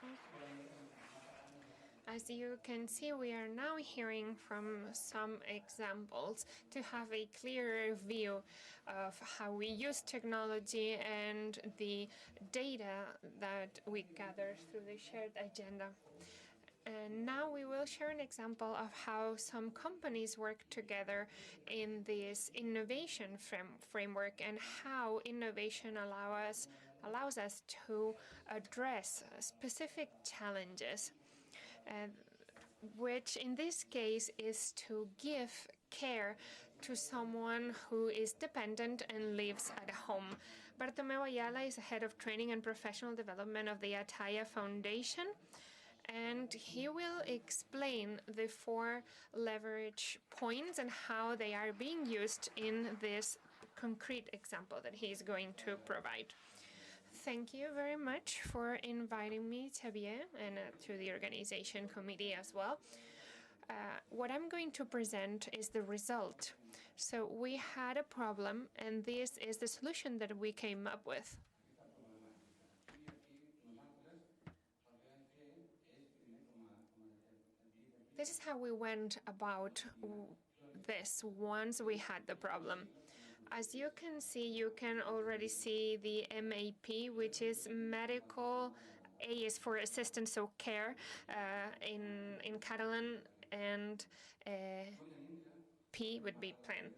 As you can see, we are now hearing from some examples to have a clearer view of how we use technology and the data that we gather through the shared agenda. And now we will share an example of how some companies work together in this innovation framework, and how innovation allows us to address specific challenges, which in this case is to give care to someone who is dependent and lives at home. Bartomeu Ayala is head of training and professional development of the Ataya Foundation, and he will explain the 4 leverage points and how they are being used in this concrete example that he is going to provide. Thank you very much for inviting me, Xavier, and to the organization committee as well. What I'm going to present is the result. So we had a problem, and this is the solution that we came up with. This is how we went about this once we had the problem. As you can see, you can already see the MAP, which is medical. A is for assistance, so care in Catalan, and P would be plan.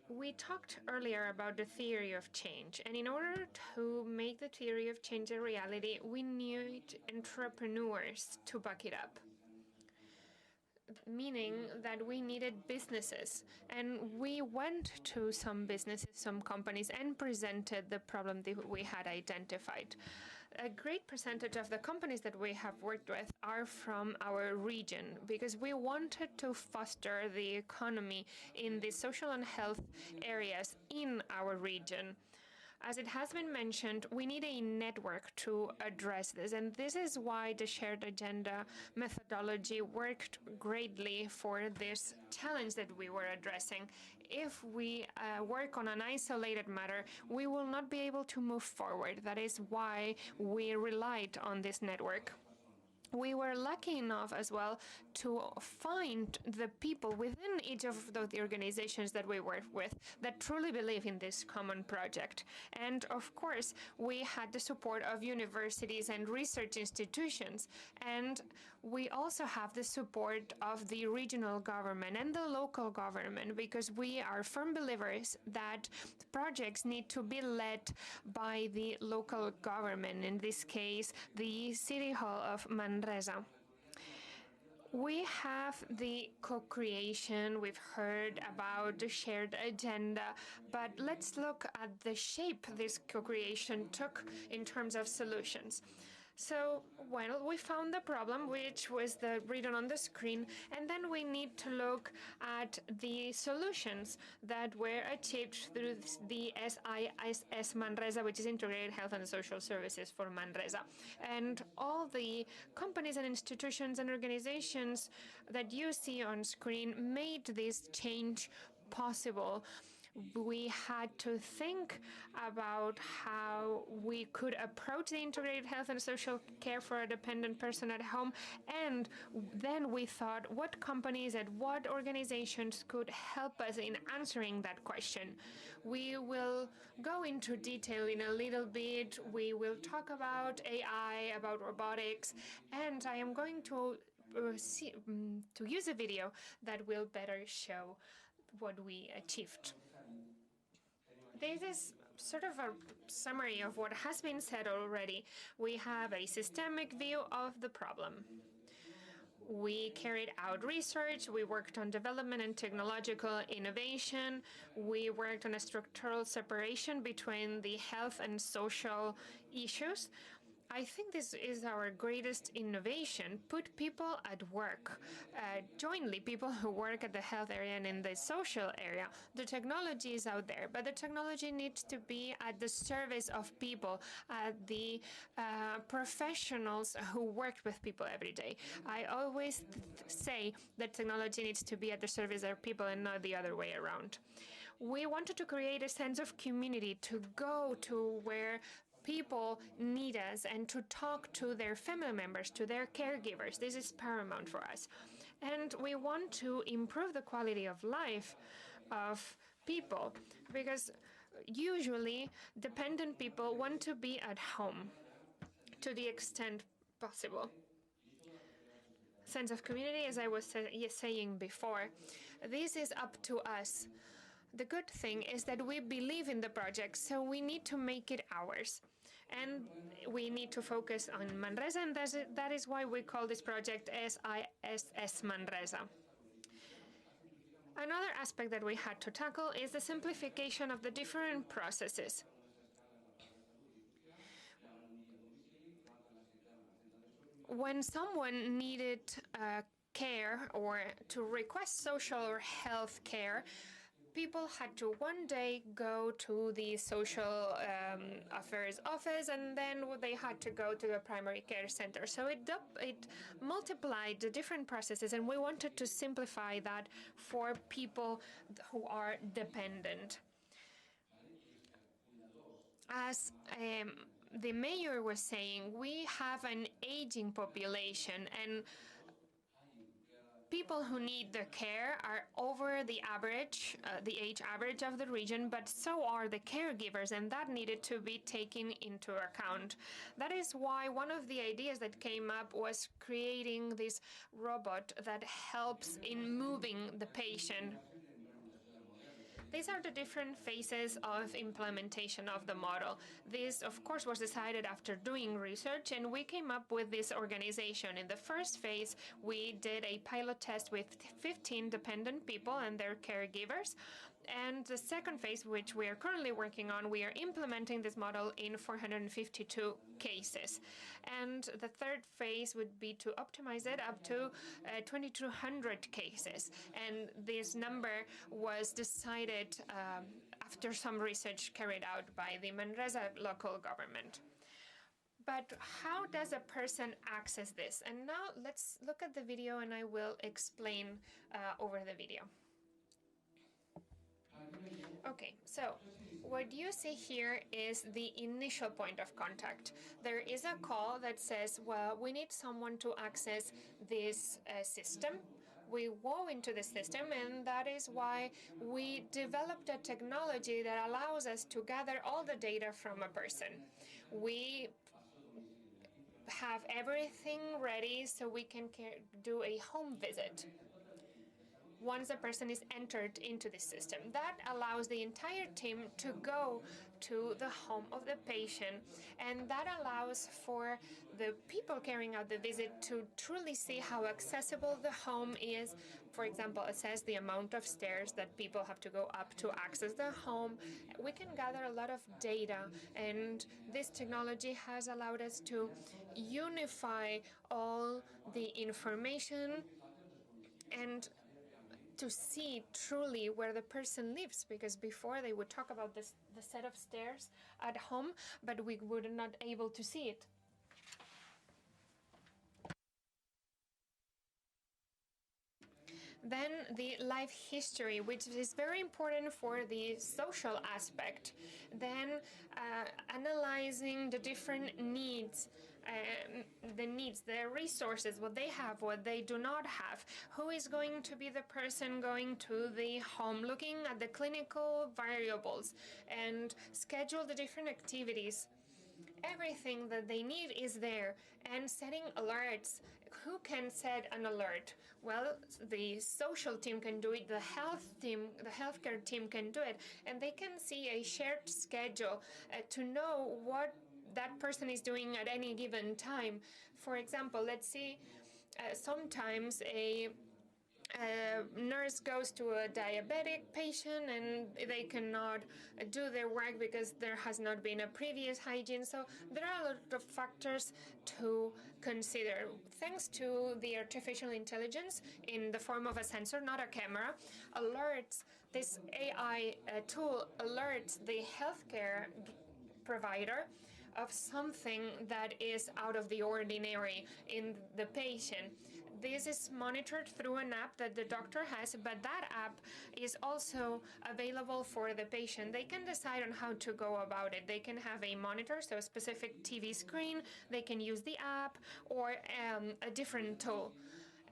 We talked earlier about the theory of change, and in order to make the theory of change a reality, we need entrepreneurs to back it up. Meaning that we needed businesses, and we went to some businesses, some companies, and presented the problem that we had identified. A great percentage of the companies that we have worked with are from our region, because we wanted to foster the economy in the social and health areas in our region. As it has been mentioned, we need a network to address this, and this is why the shared agenda methodology worked greatly for this challenge that we were addressing. If we work on an isolated matter, we will not be able to move forward. That is why we relied on this network. We were lucky enough as well to find the people within each of the organizations that we work with that truly believe in this common project. And of course, we had the support of universities and research institutions. And we also have the support of the regional government and the local government, because we are firm believers that projects need to be led by the local government, in this case, the City Hall of Manresa. We have the co-creation, we've heard about the shared agenda, but let's look at the shape this co-creation took in terms of solutions. So, well, we found the problem, which was the written on the screen, and then we need to look at the solutions that were achieved through the SISS Manresa, which is Integrated Health and Social Services for Manresa. And all the companies and institutions and organizations that you see on screen made this change possible. We had to think about how we could approach the integrated health and social care for a dependent person at home, and then we thought what companies and what organizations could help us in answering that question. We will go into detail in a little bit. We will talk about AI, about robotics, and I am going to use a video that will better show what we achieved. This is sort of a summary of what has been said already. We have a systemic view of the problem. We carried out research, we worked on development and technological innovation, we worked on a structural separation between the health and social issues. I think this is our greatest innovation. Put people at work, jointly, people who work at the health area and in the social area. The technology is out there, but the technology needs to be at the service of people, the professionals who work with people every day. I always say that technology needs to be at the service of people and not the other way around. We wanted to create a sense of community, to go to where people need us and to talk to their family members, to their caregivers. This is paramount for us. And we want to improve the quality of life of people, because usually dependent people want to be at home to the extent possible. Sense of community, as I was saying before, this is up to us. The good thing is that we believe in the project, so we need to make it ours. And we need to focus on Manresa, and that is why we call this project SISS Manresa. Another aspect that we had to tackle is the simplification of the different processes. When someone needed care or to request social or health care, people had to one day go to the social affairs office, and then they had to go to the primary care center. So it multiplied the different processes, and we wanted to simplify that for people who are dependent. As the mayor was saying, we have an aging population, and people who need the care are over the average, the age average of the region, but so are the caregivers, and that needed to be taken into account. That is why one of the ideas that came up was creating this robot that helps in moving the patient. These are the different phases of implementation of the model. This, of course, was decided after doing research, and we came up with this organization. In the first phase, we did a pilot test with 15 dependent people and their caregivers. And the second phase, which we are currently working on, we are implementing this model in 452 cases. And the third phase would be to optimize it up to 2,200 cases. And this number was decided after some research carried out by the Manresa local government. But how does a person access this? And now let's look at the video and I will explain over the video. Okay, so what you see here is the initial point of contact. There is a call that says, well, we need someone to access this system. We go into the system, and that is why we developed a technology that allows us to gather all the data from a person. We have everything ready so we can do a home visit once a person is entered into the system. That allows the entire team to go to the home of the patient, and that allows for the people carrying out the visit to truly see how accessible the home is. For example, it says the amount of stairs that people have to go up to access the home. We can gather a lot of data, and this technology has allowed us to unify all the information and to see truly where the person lives, because before they would talk about the set of stairs at home, but we were not able to see it. Then the life history, which is very important for the social aspect. Then analyzing the different needs, the resources, what they have, what they do not have, who is going to be the person going to the home, looking at the clinical variables and schedule the different activities. Everything that they need is there, and setting alerts. Who can set an alert? Well, the social team can do it, the health team, the healthcare team can do it, and they can see a shared schedule to know what that person is doing at any given time. For example, let's see, sometimes a nurse goes to a diabetic patient and they cannot do their work because there has not been a previous hygiene. So there are a lot of factors to consider. Thanks to the artificial intelligence in the form of a sensor, not a camera, alerts, this AI tool alerts the healthcare provider of something that is out of the ordinary in the patient. This is monitored through an app that the doctor has, but that app is also available for the patient. They can decide on how to go about it. They can have a monitor, so a specific TV screen, they can use the app or a different tool.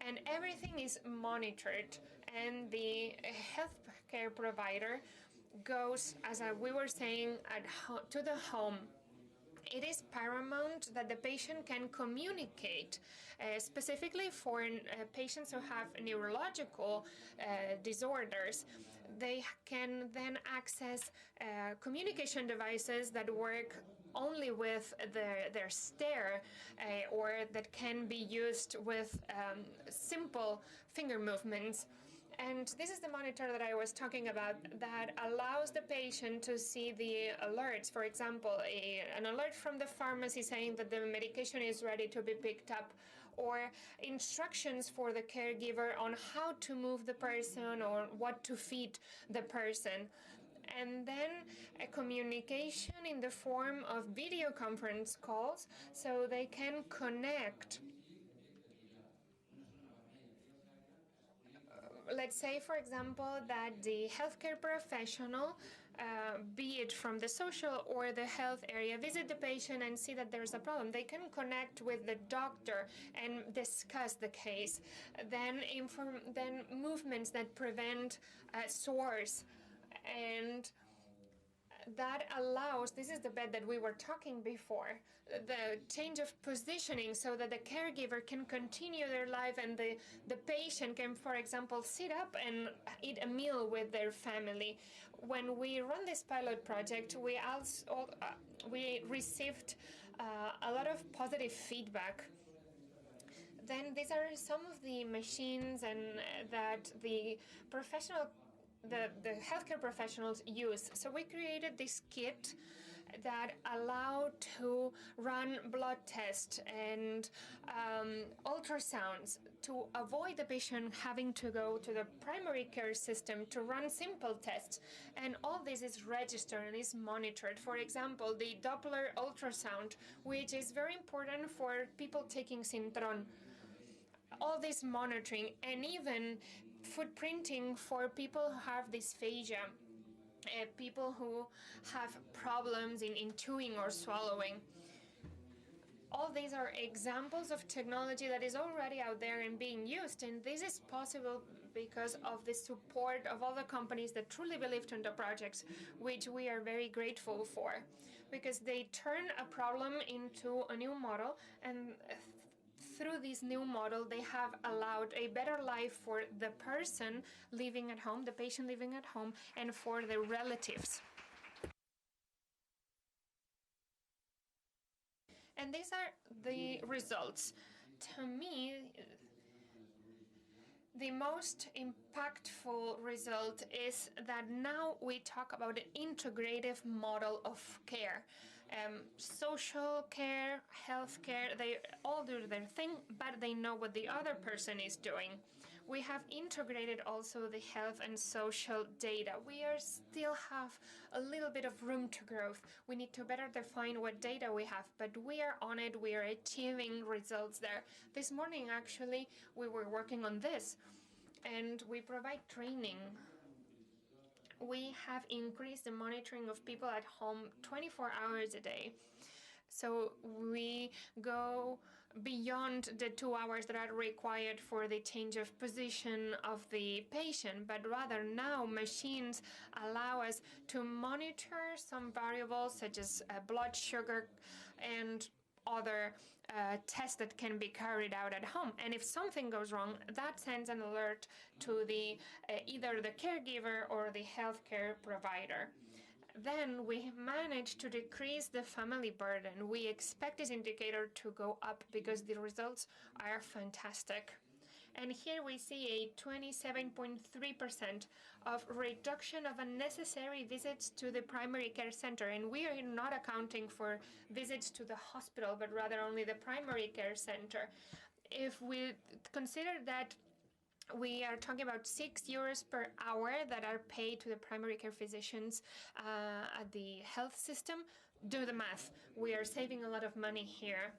And everything is monitored, and the healthcare provider goes, as we were saying, to the home. It is paramount that the patient can communicate, specifically for patients who have neurological disorders. They can then access communication devices that work only with their stare or that can be used with simple finger movements. And this is the monitor that I was talking about that allows the patient to see the alerts. For example, an alert from the pharmacy saying that the medication is ready to be picked up, or instructions for the caregiver on how to move the person or what to feed the person. And then a communication in the form of video conference calls so they can connect. Let's say, for example, that the healthcare professional be it from the social or the health area, visit the patient and see that there's a problem. They can connect with the doctor and discuss the case. Then movements that prevent sores, and that allows, this is the bed that we were talking before, the change of positioning so that the caregiver can continue their life and the patient can, for example, sit up and eat a meal with their family. When we run this pilot project, we received a lot of positive feedback. Then these are some of the machines and that the healthcare professionals use. So we created this kit that allowed to run blood tests and ultrasounds to avoid the patient having to go to the primary care system to run simple tests. And all this is registered and is monitored. For example, the Doppler ultrasound, which is very important for people taking Sintron. All this monitoring, and even footprinting for people who have dysphagia, people who have problems in chewing or swallowing. All these are examples of technology that is already out there and being used, and this is possible because of the support of all the companies that truly believed in the projects, which we are very grateful for, because they turn a problem into a new model, and through this new model, they have allowed a better life for the person living at home, the patient living at home, and for the relatives. And these are the results. To me, the most impactful result is that now we talk about an integrative model of care. Social care, health care, they all do their thing, but they know what the other person is doing. We have integrated also the health and social data. We still have a little bit of room to growth. We need to better define what data we have, but we are on it. We are achieving results there. This morning, actually, we were working on this, and we provide training. We have increased the monitoring of people at home 24 hours a day. So we go beyond the 2 hours that are required for the change of position of the patient, but rather now machines allow us to monitor some variables such as blood sugar and other tests that can be carried out at home. And if something goes wrong, that sends an alert to the either the caregiver or the healthcare provider. Then we managed to decrease the family burden. We expect this indicator to go up because the results are fantastic. And here we see a 27.3% of reduction of unnecessary visits to the primary care center. And we are not accounting for visits to the hospital, but rather only the primary care center. If we consider that we are talking about €6 per hour that are paid to the primary care physicians at the health system, do the math. We are saving a lot of money here.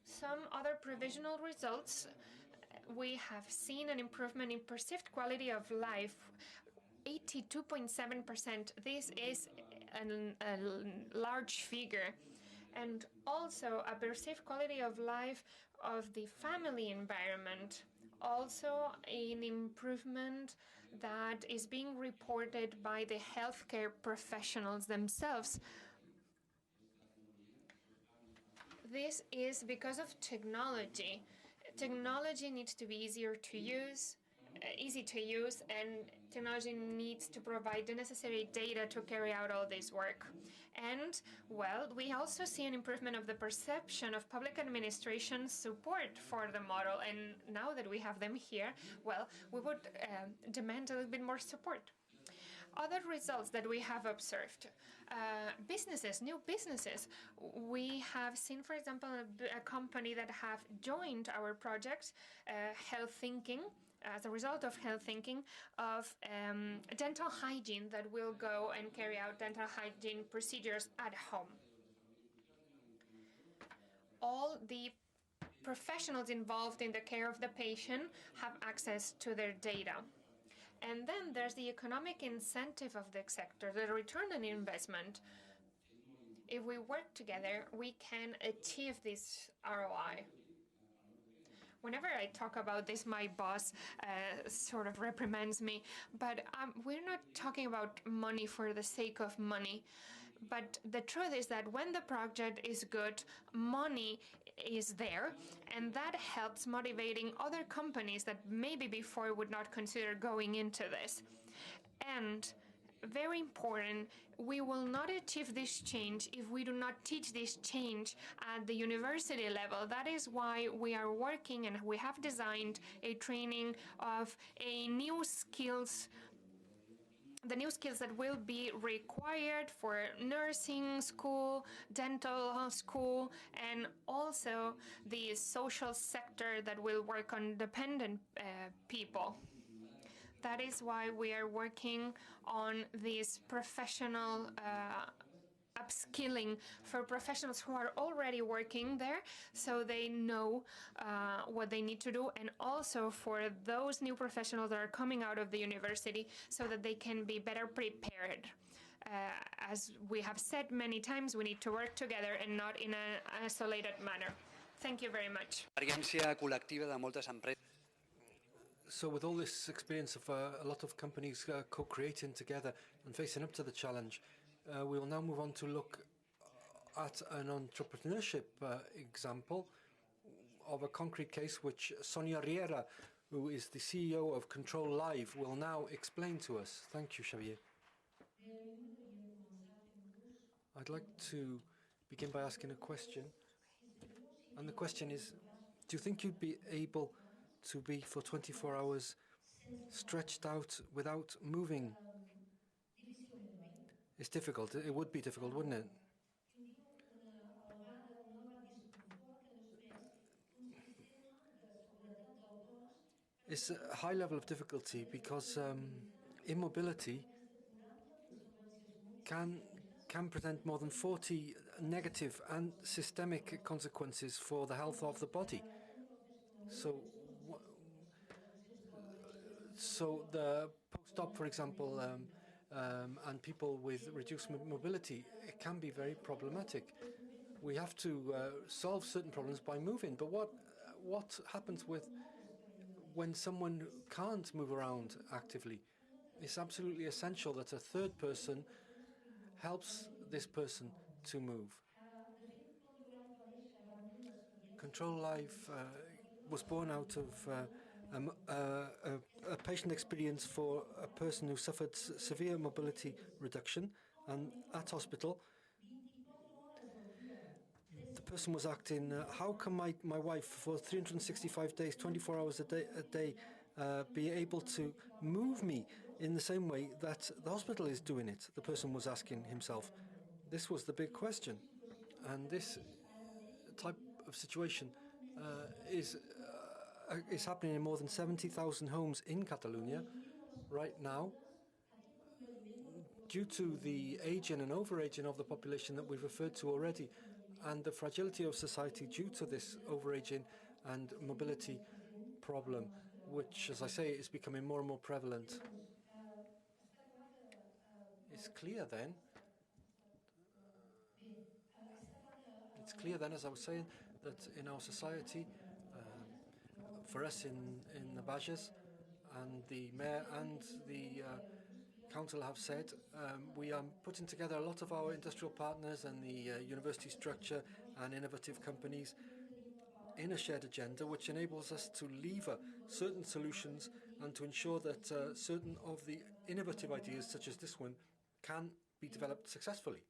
Some other provisional results. We have seen an improvement in perceived quality of life, 82.7%. This is a large figure. And also a perceived quality of life of the family environment. Also an improvement that is being reported by the healthcare professionals themselves. This is because of technology. Technology needs to be easy to use, and technology needs to provide the necessary data to carry out all this work. And, well, we also see an improvement of the perception of public administration support for the model. And now that we have them here, well, we would demand a little bit more support. Other results that we have observed, new businesses. We have seen, for example, a company that have joined our project, Health Thinking, as a result of health thinking, of dental hygiene that will go and carry out dental hygiene procedures at home. All the professionals involved in the care of the patient have access to their data. And then there's the economic incentive of the sector, the return on investment. If we work together, we can achieve this ROI. Whenever I talk about this, my boss sort of reprimands me, but we're not talking about money for the sake of money. But the truth is that when the project is good, money is there, and that helps motivating other companies that maybe before would not consider going into this. And very important, we will not achieve this change if we do not teach this change at the university level. That is why we are working and we have designed a training of the new skills that will be required for nursing school, dental school, and also the social sector that will work on dependent people. That is why we are working on this professional upskilling for professionals who are already working there, so they know what they need to do, and also for those new professionals that are coming out of the university so that they can be better prepared. As we have said many times, we need to work together and not in an isolated manner. Thank you very much. L'experiència col·lectiva de moltes empreses. So with all this experience of a lot of companies co-creating together and facing up to the challenge, we will now move on to look at an entrepreneurship example of a concrete case which Sonia Riera, who is the CEO of Control Live, will now explain to us. Thank you, Xavier. I'd like to begin by asking a question. And the question is, do you think you'd be able to be for 24 hours stretched out without moving? It's difficult. It would be difficult, wouldn't it? It's a high level of difficulty because immobility can present more than 40 negative and systemic consequences for the health of the body. So the post-op, for example, and people with reduced mobility, it can be very problematic. We have to solve certain problems by moving, but what happens when someone can't move around actively? It's absolutely essential that a third person helps this person to move. Control Life was born out of a patient experience for a person who suffered severe mobility reduction, and at hospital the person was asking, how can my wife for 365 days, 24 hours a day be able to move me in the same way that the hospital is doing it? The person was asking himself. This was the big question, and this type of situation is happening in more than 70,000 homes in Catalonia right now. Due to the aging and overaging of the population that we've referred to already, and the fragility of society due to this overaging and mobility problem, which, as I say, is becoming more and more prevalent. It's clear then, as I was saying, that in our society, for us in the Bages, and the mayor and the council have said, we are putting together a lot of our industrial partners and the university structure and innovative companies in a shared agenda, which enables us to lever certain solutions and to ensure that certain of the innovative ideas, such as this one, can be developed successfully.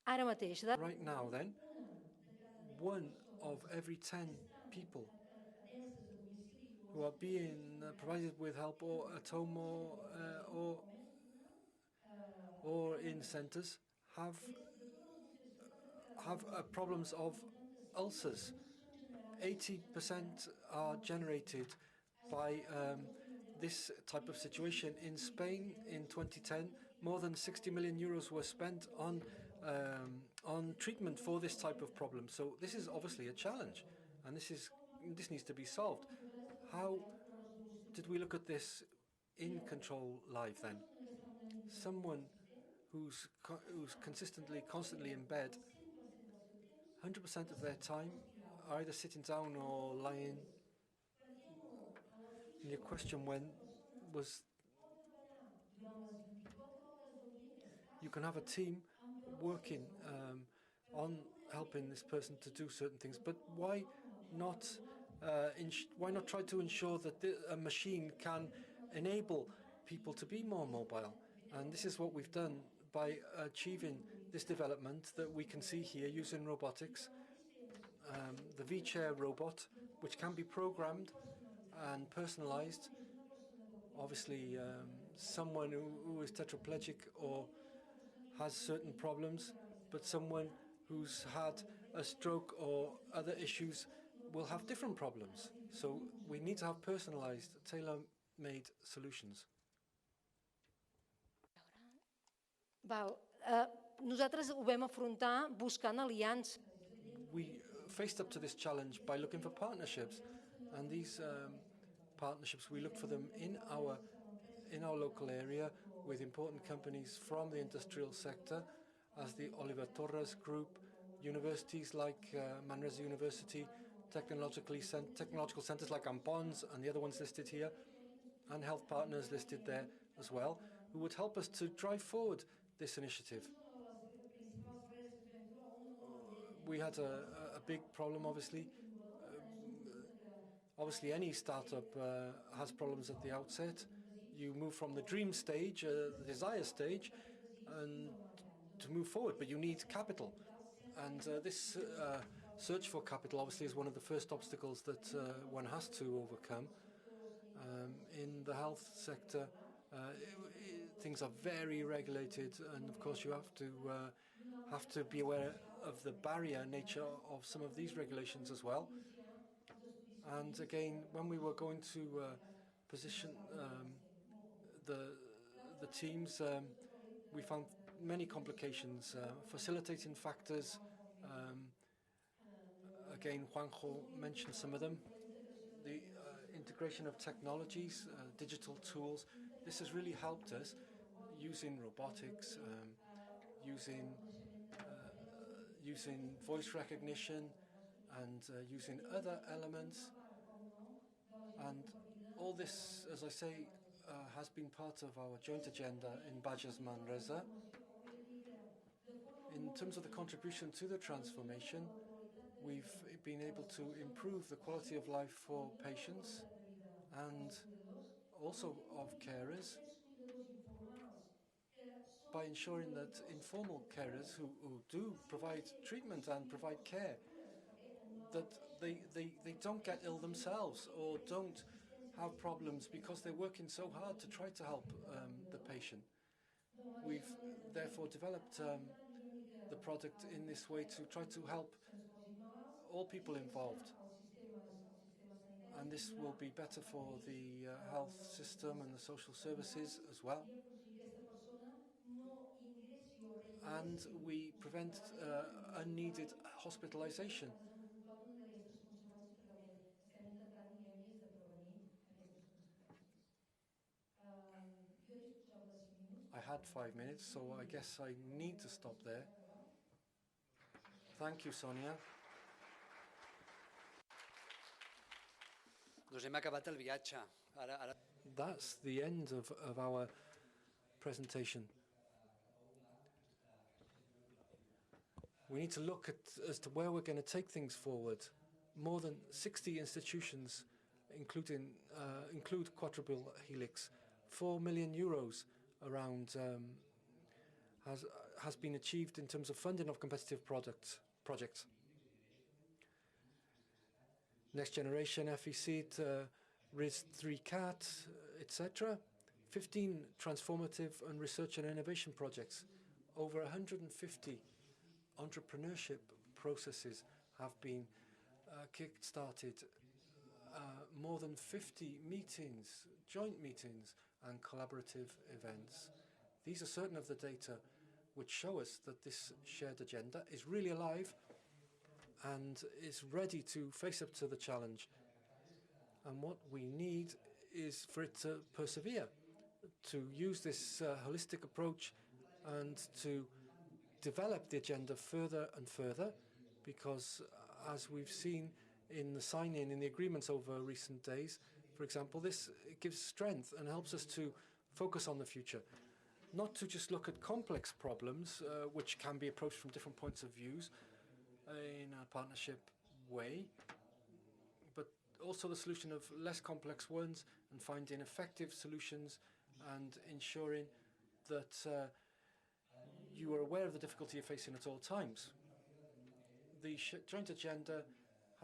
Right now, then, 1 of every 10 people who are being provided with help or at home or in centres have problems of ulcers. 80% are generated by this type of situation. In Spain, in 2010, more than 60 million euros were spent on treatment for this type of problem. So this is obviously a challenge, and this needs to be solved. How did we look at this in control live then. Someone who's constantly in bed, 100% of their time are either sitting down or lying. And your question was you can have a team working on helping this person to do certain things, but why not try to ensure that a machine can enable people to be more mobile? And this is what we've done by achieving this development that we can see here using robotics. The V-Chair robot, which can be programmed and personalized. Obviously, someone who is tetraplegic or has certain problems, but someone who's had a stroke or other issues will have different problems. So we need to have personalized, tailor-made solutions. Nosaltres ho vam afrontar buscant aliats. We faced up to this challenge by looking for partnerships, and these partnerships, we looked for them in our local area with important companies from the industrial sector, as the Oliver Torres Group, universities like Manresa University, technological centres like Ampons and the other ones listed here, and health partners listed there as well, who would help us to drive forward this initiative. We had a big problem, obviously. Obviously, any startup has problems at the outset. You move from the dream stage, the desire stage, and to move forward, but you need capital. And this search for capital, obviously, is one of the first obstacles that one has to overcome. In the health sector, things are very regulated, and of course you have to be aware of the barrier nature of some of these regulations as well. And again, when we were going to position the teams, we found many complications, facilitating factors. Again, Juanjo mentioned some of them. The integration of technologies, digital tools. This has really helped us using robotics, using voice recognition, and using other elements. And all this, as I say, has been part of our joint agenda in Bages Manresa. In terms of the contribution to the transformation, we've been able to improve the quality of life for patients and also of carers by ensuring that informal carers who do provide treatment and provide care, that they don't get ill themselves or don't have problems because they're working so hard to try to help the patient. We've therefore developed the product in this way to try to help all people involved. And this will be better for the health system and the social services as well. And we prevent unneeded hospitalization. I had 5 minutes, so I guess I need to stop there. Thank you, Sonia. Doncs hem acabat el viatge. That's the end of our presentation. We need to look as to where we're going to take things forward. More than 60 institutions, include Quadruple Helix. 4 million euros around has been achieved in terms of funding of competitive projects. Next Generation, FECIT, RIS3CAT, etc. 15 transformative and research and innovation projects. Over 150 entrepreneurship processes have been kick-started. More than 50 meetings, joint meetings, and collaborative events. These are certain of the data which show us that this shared agenda is really alive and is ready to face up to the challenge. And what we need is for it to persevere. to use this holistic approach and to develop the agenda further and further, because as we've seen in the sign-in in the agreements over recent days, for example, this gives strength and helps us to focus on the future. Not to just look at complex problems, which can be approached from different points of views in a partnership way, but also the solution of less complex ones and finding effective solutions and ensuring that you are aware of the difficulty you're facing at all times. The joint agenda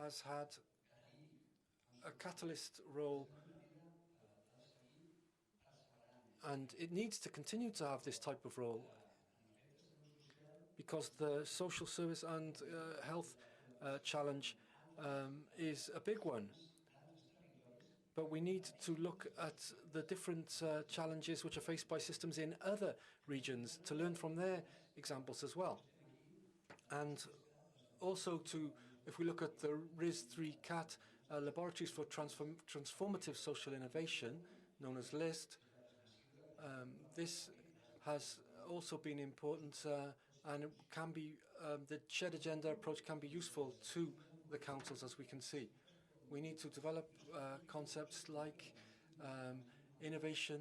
has had a catalyst role, and it needs to continue to have this type of role, because the social service and health challenge is a big one. But we need to look at the different challenges which are faced by systems in other regions to learn from their examples as well. And also if we look at the RIS3CAT laboratories for transformative social innovation, known as LIST, this has also been important, and it can be the shared agenda approach can be useful to the councils, as we can see. We need to develop concepts like innovation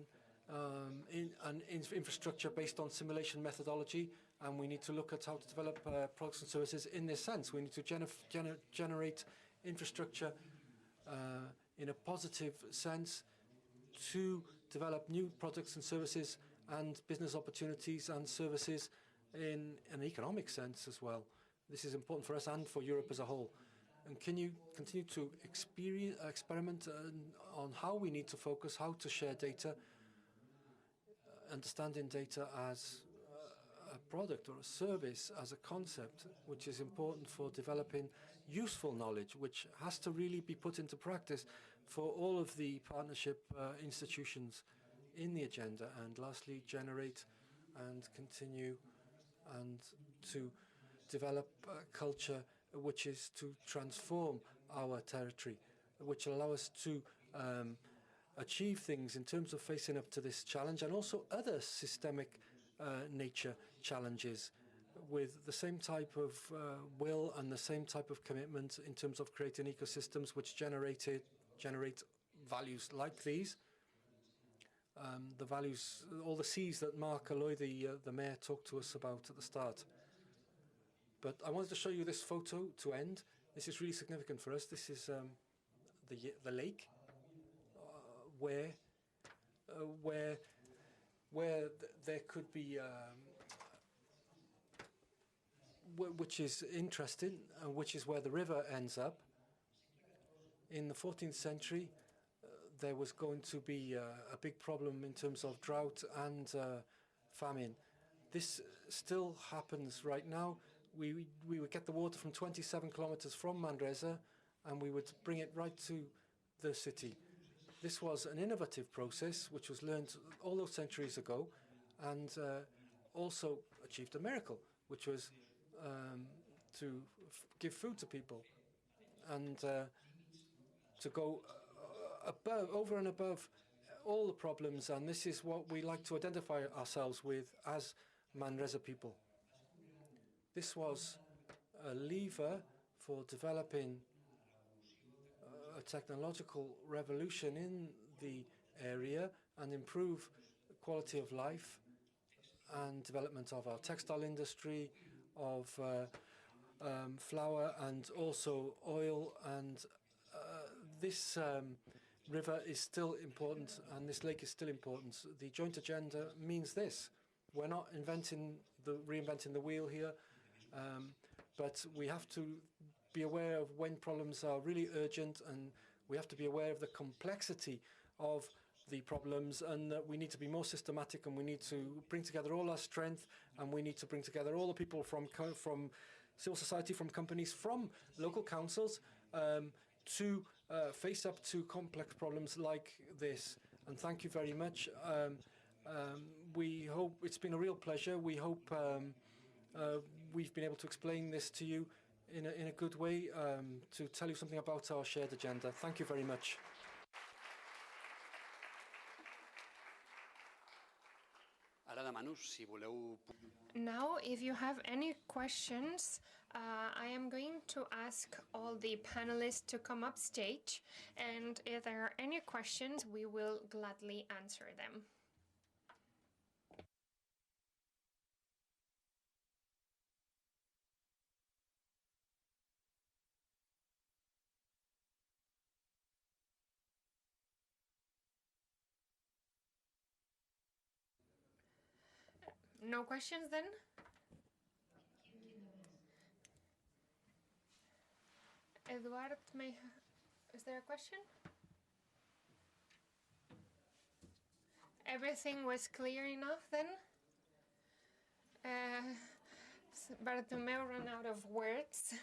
and infrastructure based on simulation methodology, and we need to look at how to develop products and services in this sense. We need to generate infrastructure in a positive sense to develop new products and services and business opportunities and services in an economic sense as well. This is important for us and for Europe as a whole. And can you continue to experiment on how we need to focus, how to share data, understanding data as a product or a service, as a concept, which is important for developing useful knowledge, which has to really be put into practice for all of the partnership institutions in the agenda. And lastly, generate and continue and to develop a culture which is to transform our territory, which will allow us to achieve things in terms of facing up to this challenge and also other systemic nature challenges with the same type of will and the same type of commitment in terms of creating ecosystems which generate values like these. The values, all the C's that Marc Aloy, the mayor, talked to us about at the start. But I wanted to show you this photo to end. This is really significant for us. This is the lake where there could be, which is interesting, which is where the river ends up. In the 14th century, there was going to be a big problem in terms of drought and famine. This still happens right now. We would get the water from 27 kilometers from Manresa, and we would bring it right to the city. This was an innovative process which was learned all those centuries ago, and also achieved a miracle, which was to give food to people and to go over and above all the problems. And this is what we like to identify ourselves with as Manresa people. This was a lever for developing a technological revolution in the area and improve quality of life and development of our textile industry, of flour and also oil. And this river is still important, and this lake is still important. The joint agenda means this. We're not reinventing the wheel here, but we have to be aware of when problems are really urgent, and we have to be aware of the complexity of the problems, and that we need to be more systematic, and we need to bring together all our strength, and we need to bring together all the people from civil society, from companies, from local councils, to face up to complex problems like this. And thank you very much. We hope it's been a real pleasure. We hope we've been able to explain this to you in a good way, to tell you something about our shared agenda. Thank you very much. demano, si voleu... Now, if you have any questions, I am going to ask all the panelists to come up stage, and if there are any questions, we will gladly answer them. No questions then? Eduard, is there a question? Everything was clear enough then? Bartomeu ran out of words.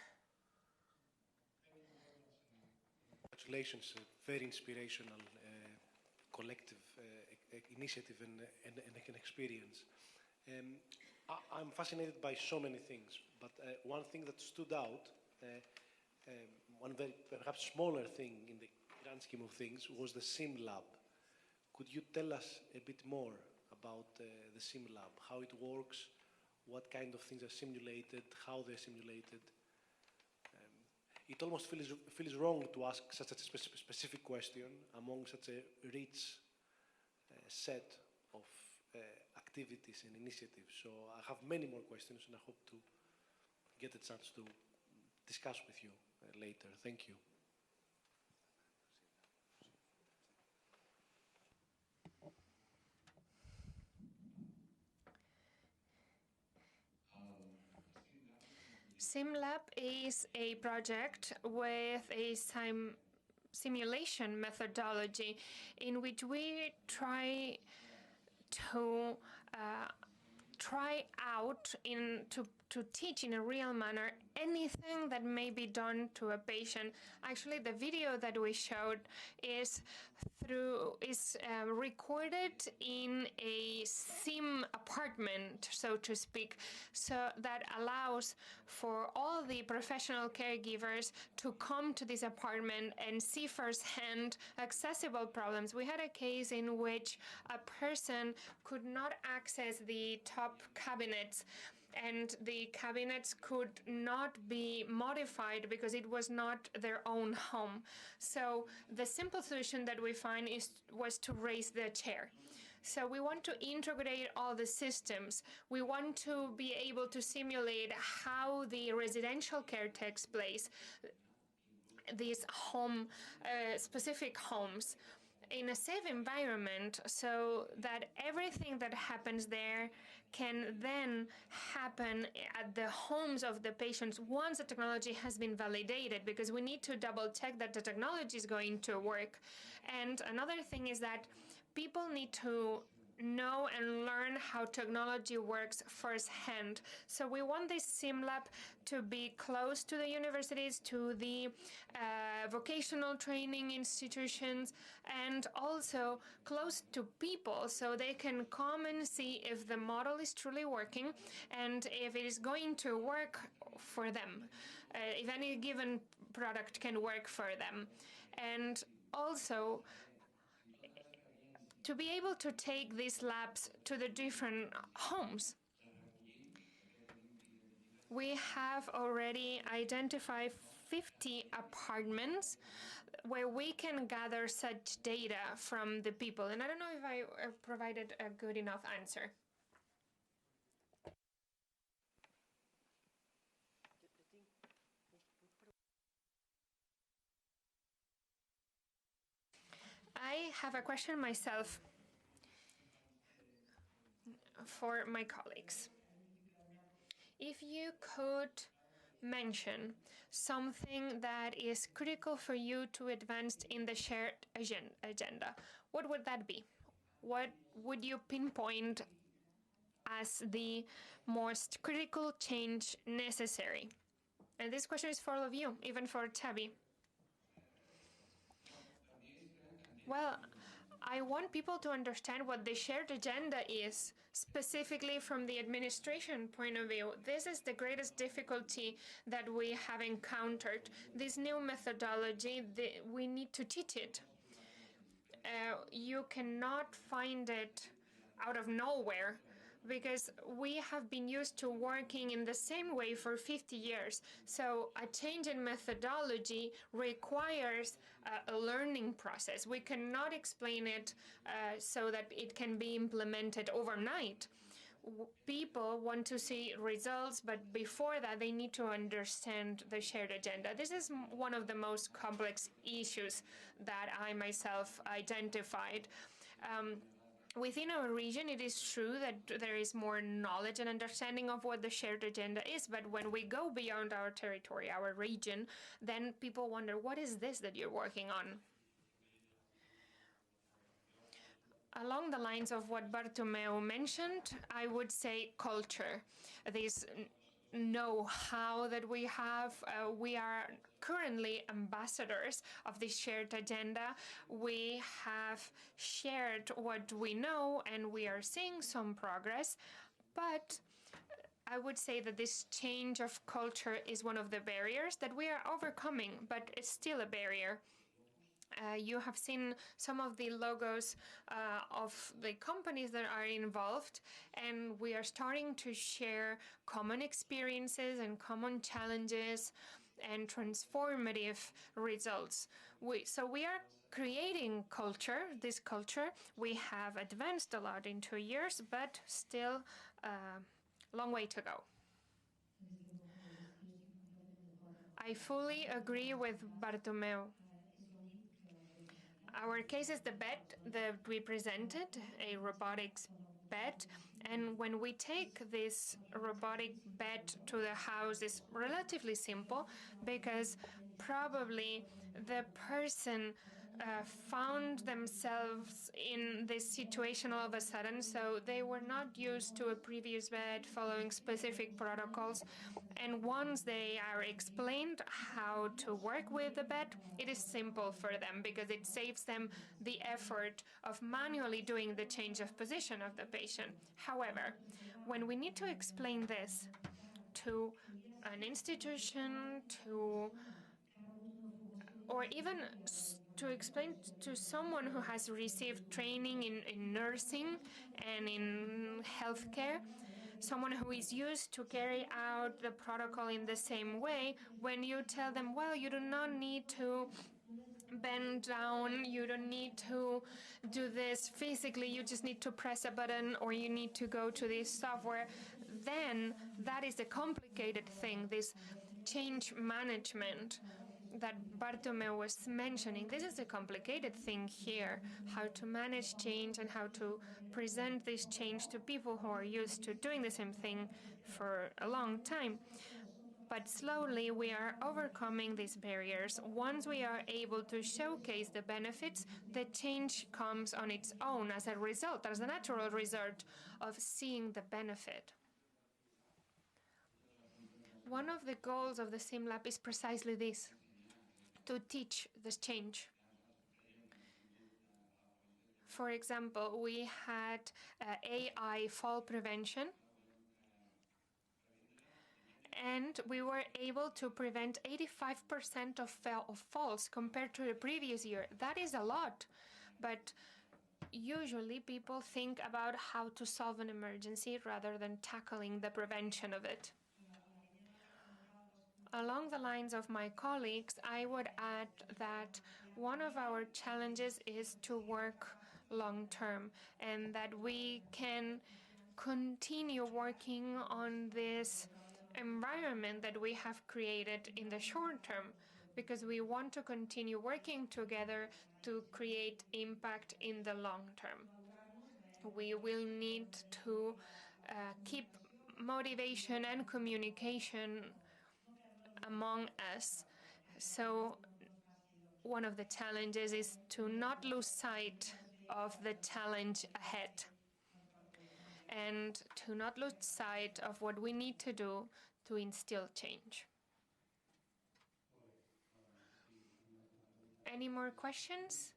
Congratulations, a very inspirational collective initiative and experience. I'm fascinated by so many things, but one thing that stood out, one very perhaps smaller thing in the grand scheme of things, was the SIM lab. Could you tell us a bit more about the SIM lab, how it works, what kind of things are simulated, how they're simulated? It almost feels wrong to ask such a specific question among such a rich set of activities and initiatives. So I have many more questions, and I hope to get a chance to discuss with you later. Thank you. SimLab is a project with a simulation methodology in which we try to try out to teach in a real manner anything that may be done to a patient. Actually, the video that we showed is recorded in a sim apartment, so to speak, so that allows for all the professional caregivers to come to this apartment and see firsthand accessible problems. We had a case in which a person could not access the top cabinets, and the cabinets could not be modified because it was not their own home. So the simple solution that we find was to raise the chair. So we want to integrate all the systems. We want to be able to simulate how the residential care takes place, these specific homes, in a safe environment, so that everything that happens there can then happen at the homes of the patients once the technology has been validated, because we need to double check that the technology is going to work. And another thing is that people need to know and learn how technology works firsthand. So we want this SimLab to be close to the universities, to the vocational training institutions, and also close to people, so they can come and see if the model is truly working and if it is going to work for them, if any given product can work for them. And also to be able to take these labs to the different homes. We have already identified 50 apartments where we can gather such data from the people. And I don't know if I provided a good enough answer. I have a question myself for my colleagues. If you could mention something that is critical for you to advance in the shared agenda, what would that be? What would you pinpoint as the most critical change necessary? And this question is for all of you, even for Tabby. Well, I want people to understand what the shared agenda is, specifically from the administration point of view. This is the greatest difficulty that we have encountered. This new methodology, we need to teach it. You cannot find it out of nowhere. because we have been used to working in the same way for 50 years. So a change in methodology requires a learning process. We cannot explain it so that it can be implemented overnight. People want to see results, but before that, they need to understand the shared agenda. This is one of the most complex issues that I myself identified. Within our region, it is true that there is more knowledge and understanding of what the shared agenda is, but when we go beyond our territory, our region, then people wonder, what is this that you're working on? Along the lines of what Bartomeu mentioned, I would say culture. This know-how that we have, we are currently ambassadors of this shared agenda. We have shared what we know and we are seeing some progress, but I would say that this change of culture is one of the barriers that we are overcoming, but it's still a barrier. You have seen some of the logos of the companies that are involved, and we are starting to share common experiences and common challenges and transformative results. So we are creating culture, this culture. We have advanced a lot in 2 years, but still a long way to go. I fully agree with Bartomeu. Our case is the bed that we presented, a robotics bed. And when we take this robotic bed to the house, it's relatively simple because probably the person found themselves in this situation all of a sudden, so they were not used to a previous bed following specific protocols. And once they are explained how to work with the bed, it is simple for them because it saves them the effort of manually doing the change of position of the patient. However, when we need to explain this to an institution, or even to explain to someone who has received training in nursing and in healthcare, someone who is used to carry out the protocol in the same way, when you tell them, well, you do not need to bend down, you don't need to do this physically, you just need to press a button or you need to go to this software, then that is a complicated thing, this change management that Bartomeu was mentioning. This is a complicated thing here, how to manage change and how to present this change to people who are used to doing the same thing for a long time. But slowly we are overcoming these barriers. Once we are able to showcase the benefits, the change comes on its own as a result, as a natural result of seeing the benefit. One of the goals of the SimLab is precisely this, to teach this change. For example, we had AI fall prevention, and we were able to prevent 85% of falls compared to the previous year. That is a lot, but usually people think about how to solve an emergency rather than tackling the prevention of it. Along the lines of my colleagues, I would add that one of our challenges is to work long-term, and that we can continue working on this environment that we have created in the short term, because we want to continue working together to create impact in the long term. We will need to keep motivation and communication among us. So one of the challenges is to not lose sight of the challenge ahead and to not lose sight of what we need to do to instill change. Any more questions?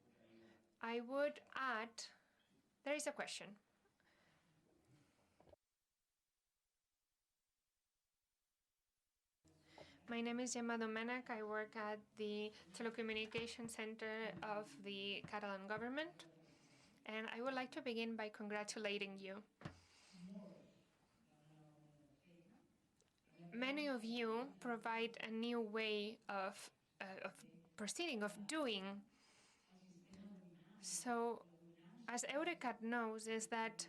I would add, there is a question. My name is Gemma Domènech. I work at the Telecommunication Center of the Catalan government. And I would like to begin by congratulating you. many of you provide a new way of proceeding, of doing. So, as Eurecat knows, is that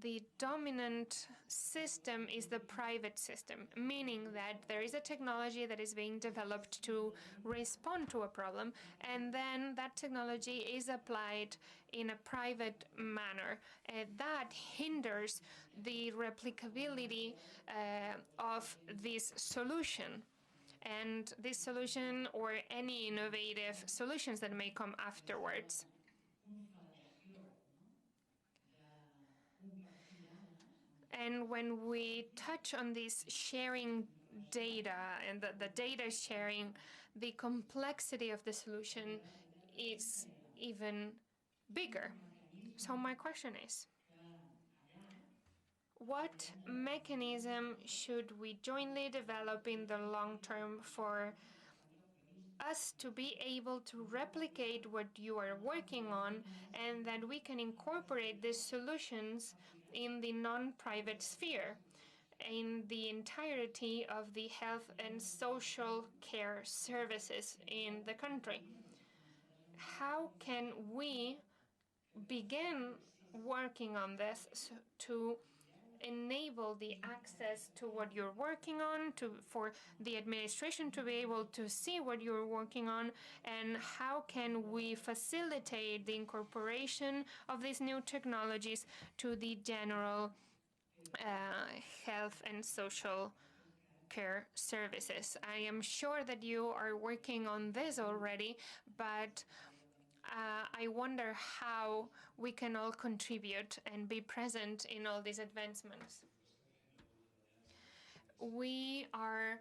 the dominant system is the private system, meaning that there is a technology that is being developed to respond to a problem, and then that technology is applied in a private manner. That hinders the replicability of this solution. And this solution or any innovative solutions that may come afterwards. And when we touch on this sharing data and the data sharing, the complexity of the solution is even bigger. So my question is, what mechanism should we jointly develop in the long term for us to be able to replicate what you are working on, and that we can incorporate these solutions in the non-private sphere, in the entirety of the health and social care services in the country? How can we begin working on this to enable the access to what you're working on, for the administration to be able to see what you're working on, and how can we facilitate the incorporation of these new technologies to the general health and social care services? I am sure that you are working on this already, but I wonder how we can all contribute and be present in all these advancements. We are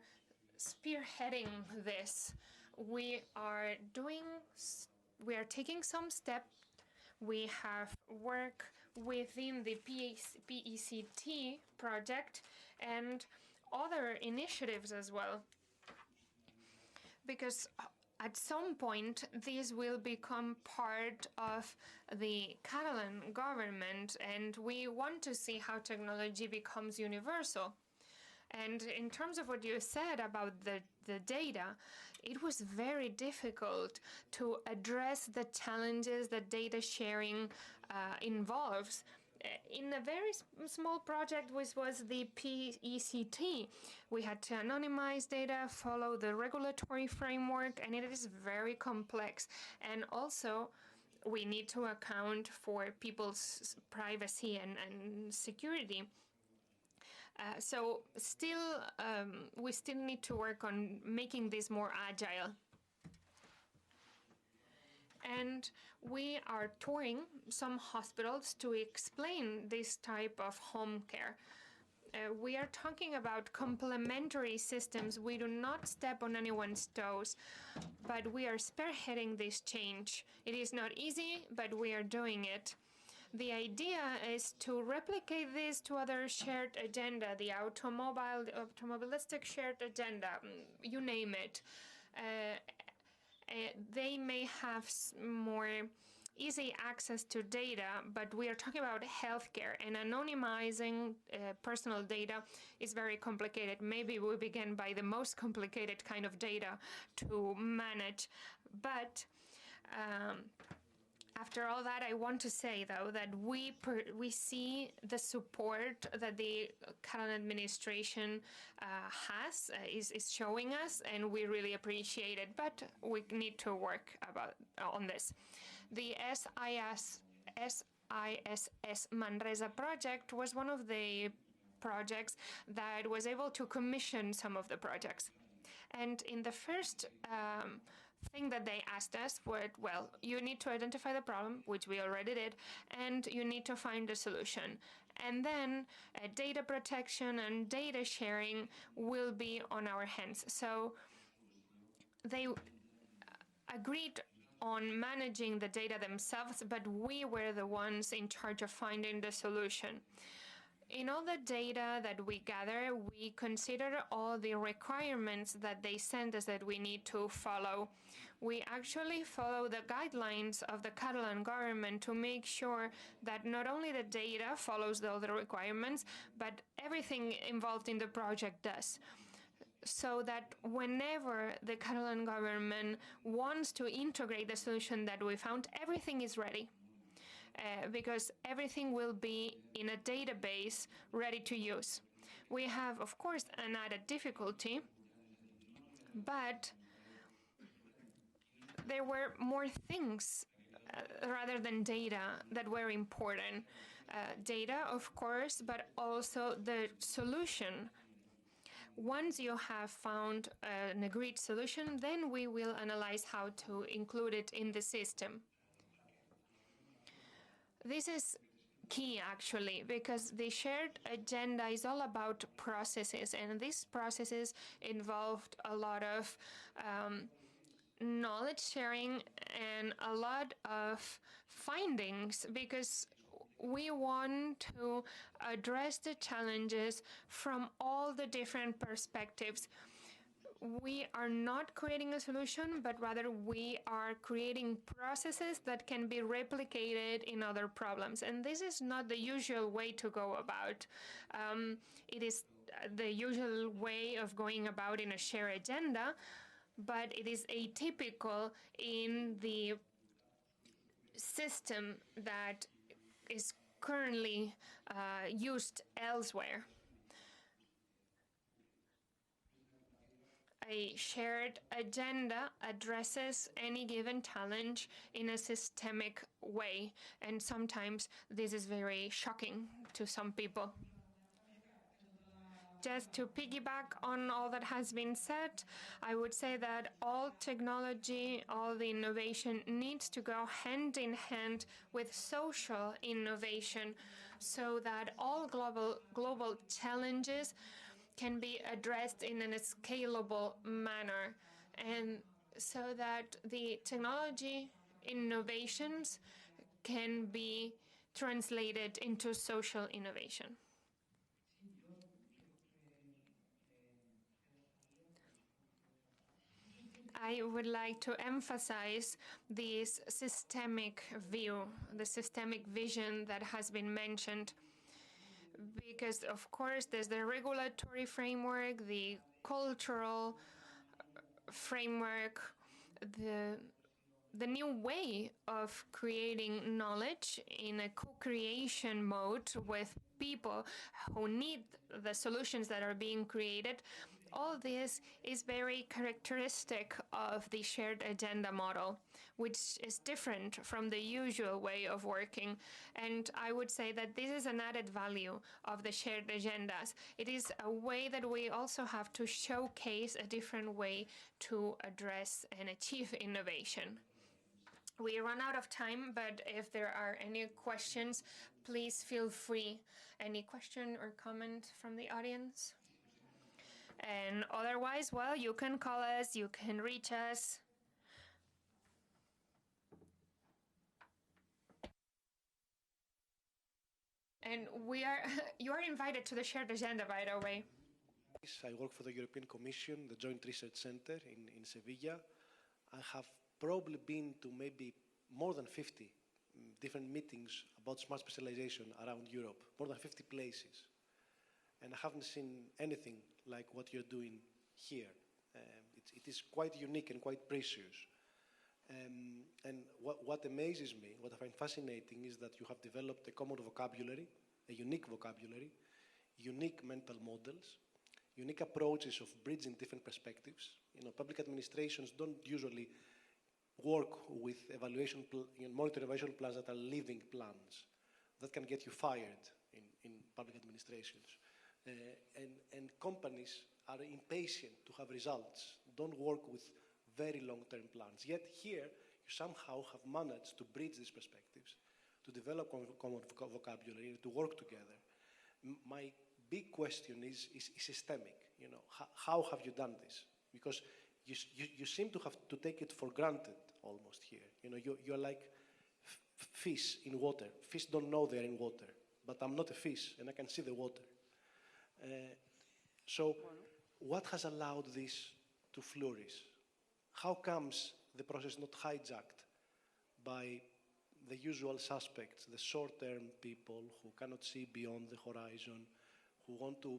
spearheading this. We are taking some steps. We have work within the PECT project and other initiatives as well, because at some point, this will become part of the Catalan government, and we want to see how technology becomes universal. And in terms of what you said about the data, it was very difficult to address the challenges that data sharing involves. In a very small project, which was the PECT, we had to anonymize data, follow the regulatory framework, and it is very complex. And also, we need to account for people's privacy and security. So we still need to work on making this more agile. And we are touring some hospitals to explain this type of home care. We are talking about complementary systems. We do not step on anyone's toes, but we are spearheading this change. It is not easy, but we are doing it. The idea is to replicate this to other shared agenda, the automobilistic shared agenda, you name it. They may have more easy access to data, but we are talking about healthcare, and anonymizing personal data is very complicated. Maybe we begin by the most complicated kind of data to manage, but after all that, I want to say, though, that we see the support that the Catalan administration is showing us, and we really appreciate it, but we need to work on this. The SISS Manresa project was one of the projects that was able to commission some of the projects. And in the first thing that they asked us was, well, you need to identify the problem, which we already did, and you need to find a solution. And then data protection and data sharing will be on our hands. So they agreed on managing the data themselves, but we were the ones in charge of finding the solution. In all the data that we gather, we consider all the requirements that they send us that we need to follow. We actually follow the guidelines of the Catalan government to make sure that not only the data follows all the requirements, but everything involved in the project does. so that whenever the Catalan government wants to integrate the solution that we found, everything is ready. Because everything will be in a database ready to use. We have, of course, an added difficulty, but there were more things rather than data that were important. Data, of course, but also the solution. Once you have found an agreed solution, then we will analyze how to include it in the system. This is key, actually, because the shared agenda is all about processes, and these processes involved a lot of knowledge sharing and a lot of findings, because we want to address the challenges from all the different perspectives. We are not creating a solution, but rather we are creating processes that can be replicated in other problems. And this is not the usual way to go about. It is the usual way of going about in a shared agenda, but it is atypical in the system that is currently used elsewhere. A shared agenda addresses any given challenge in a systemic way, and sometimes this is very shocking to some people. Just to piggyback on all that has been said, I would say that all technology, all the innovation needs to go hand in hand with social innovation so that all global challenges can be addressed in a scalable manner, and so that the technology innovations can be translated into social innovation. I would like to emphasize this systemic view, the systemic vision that has been mentioned, because of course there's the regulatory framework, the cultural framework, the new way of creating knowledge in a co-creation mode with people who need the solutions that are being created. All this is very characteristic of the shared agenda model, which is different from the usual way of working. And I would say that this is an added value of the shared agendas. It is a way that we also have to showcase a different way to address and achieve innovation. We run out of time, but if there are any questions, please feel free. Any question or comment from the audience? And otherwise, well, you can call us, you can reach us. And you are invited to the shared agenda, by the way. I work for the European Commission, the Joint Research Center in Sevilla. I have probably been to maybe more than 50 different meetings about smart specialization around Europe, more than 50 places. And I haven't seen anything like what you're doing here. It is quite unique and quite precious. And what amazes me, what I find fascinating, is that you have developed a common vocabulary, a unique vocabulary, unique mental models, unique approaches of bridging different perspectives. You know, public administrations don't usually work with monitor evaluation plans that are living plans that can get you fired in public administrations. And companies are impatient to have results, don't work with very long-term plans. Yet here, you somehow have managed to bridge these perspectives, to develop common vocabulary, to work together. My big question is systemic. You know, how have you done this? Because you seem to have to take it for granted almost here. You know, you're like fish in water. Fish don't know they're in water, but I'm not a fish and I can see the water. So what has allowed this to flourish? How comes the process not hijacked by the usual suspects, the short-term people who cannot see beyond the horizon, who want to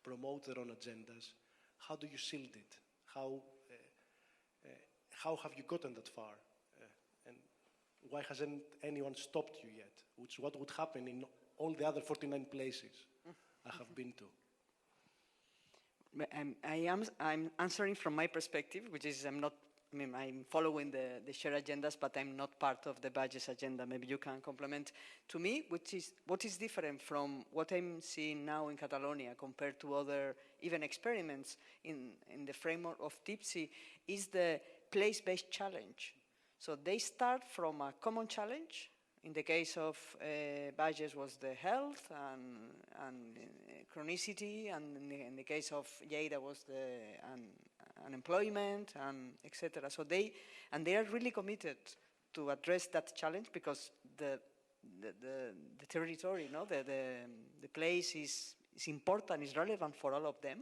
promote their own agendas? how do you shield it? How have you gotten that far? And why hasn't anyone stopped you yet? Which what would happen in all the other 49 places I have been to? I'm answering from my perspective, which is I'm following the shared agendas, but I'm not part of the Bages agenda. Maybe you can complement to me, what is different from what I'm seeing now in Catalonia compared to other even experiments in the framework of TIPSI is the place-based challenge. So they start from a common challenge. In the case of Bages was the health and chronicity, and in the case of Lleida was the unemployment and etc. So they are really committed to address that challenge because the territory, the place is important, is relevant for all of them,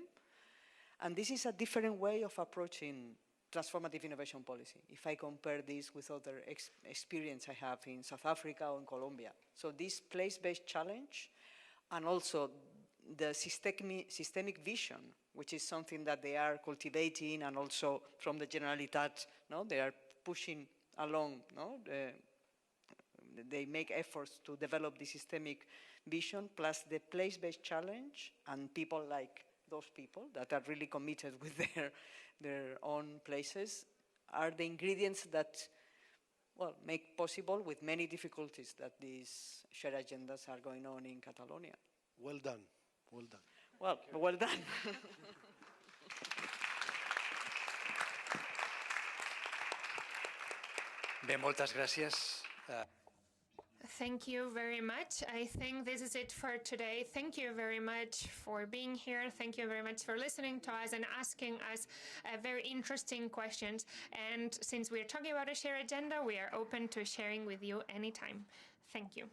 and this is a different way of approaching transformative innovation policy, if I compare this with other experience I have in South Africa or in Colombia. So this place-based challenge and also the systemic vision, which is something that they are cultivating, and also from the Generalitat, they are pushing along, they make efforts to develop the systemic vision, plus the place-based challenge and people like those people that are really committed with their own places are the ingredients that, well, make possible with many difficulties that these shared agendas are going on in Catalonia. Well done, well done. Well done. Bé, moltes gràcies. Thank you very much. I think this is it for today. Thank you very much for being here. Thank you very much for listening to us and asking us very interesting questions. And since we're talking about a shared agenda, we are open to sharing with you anytime. Thank you.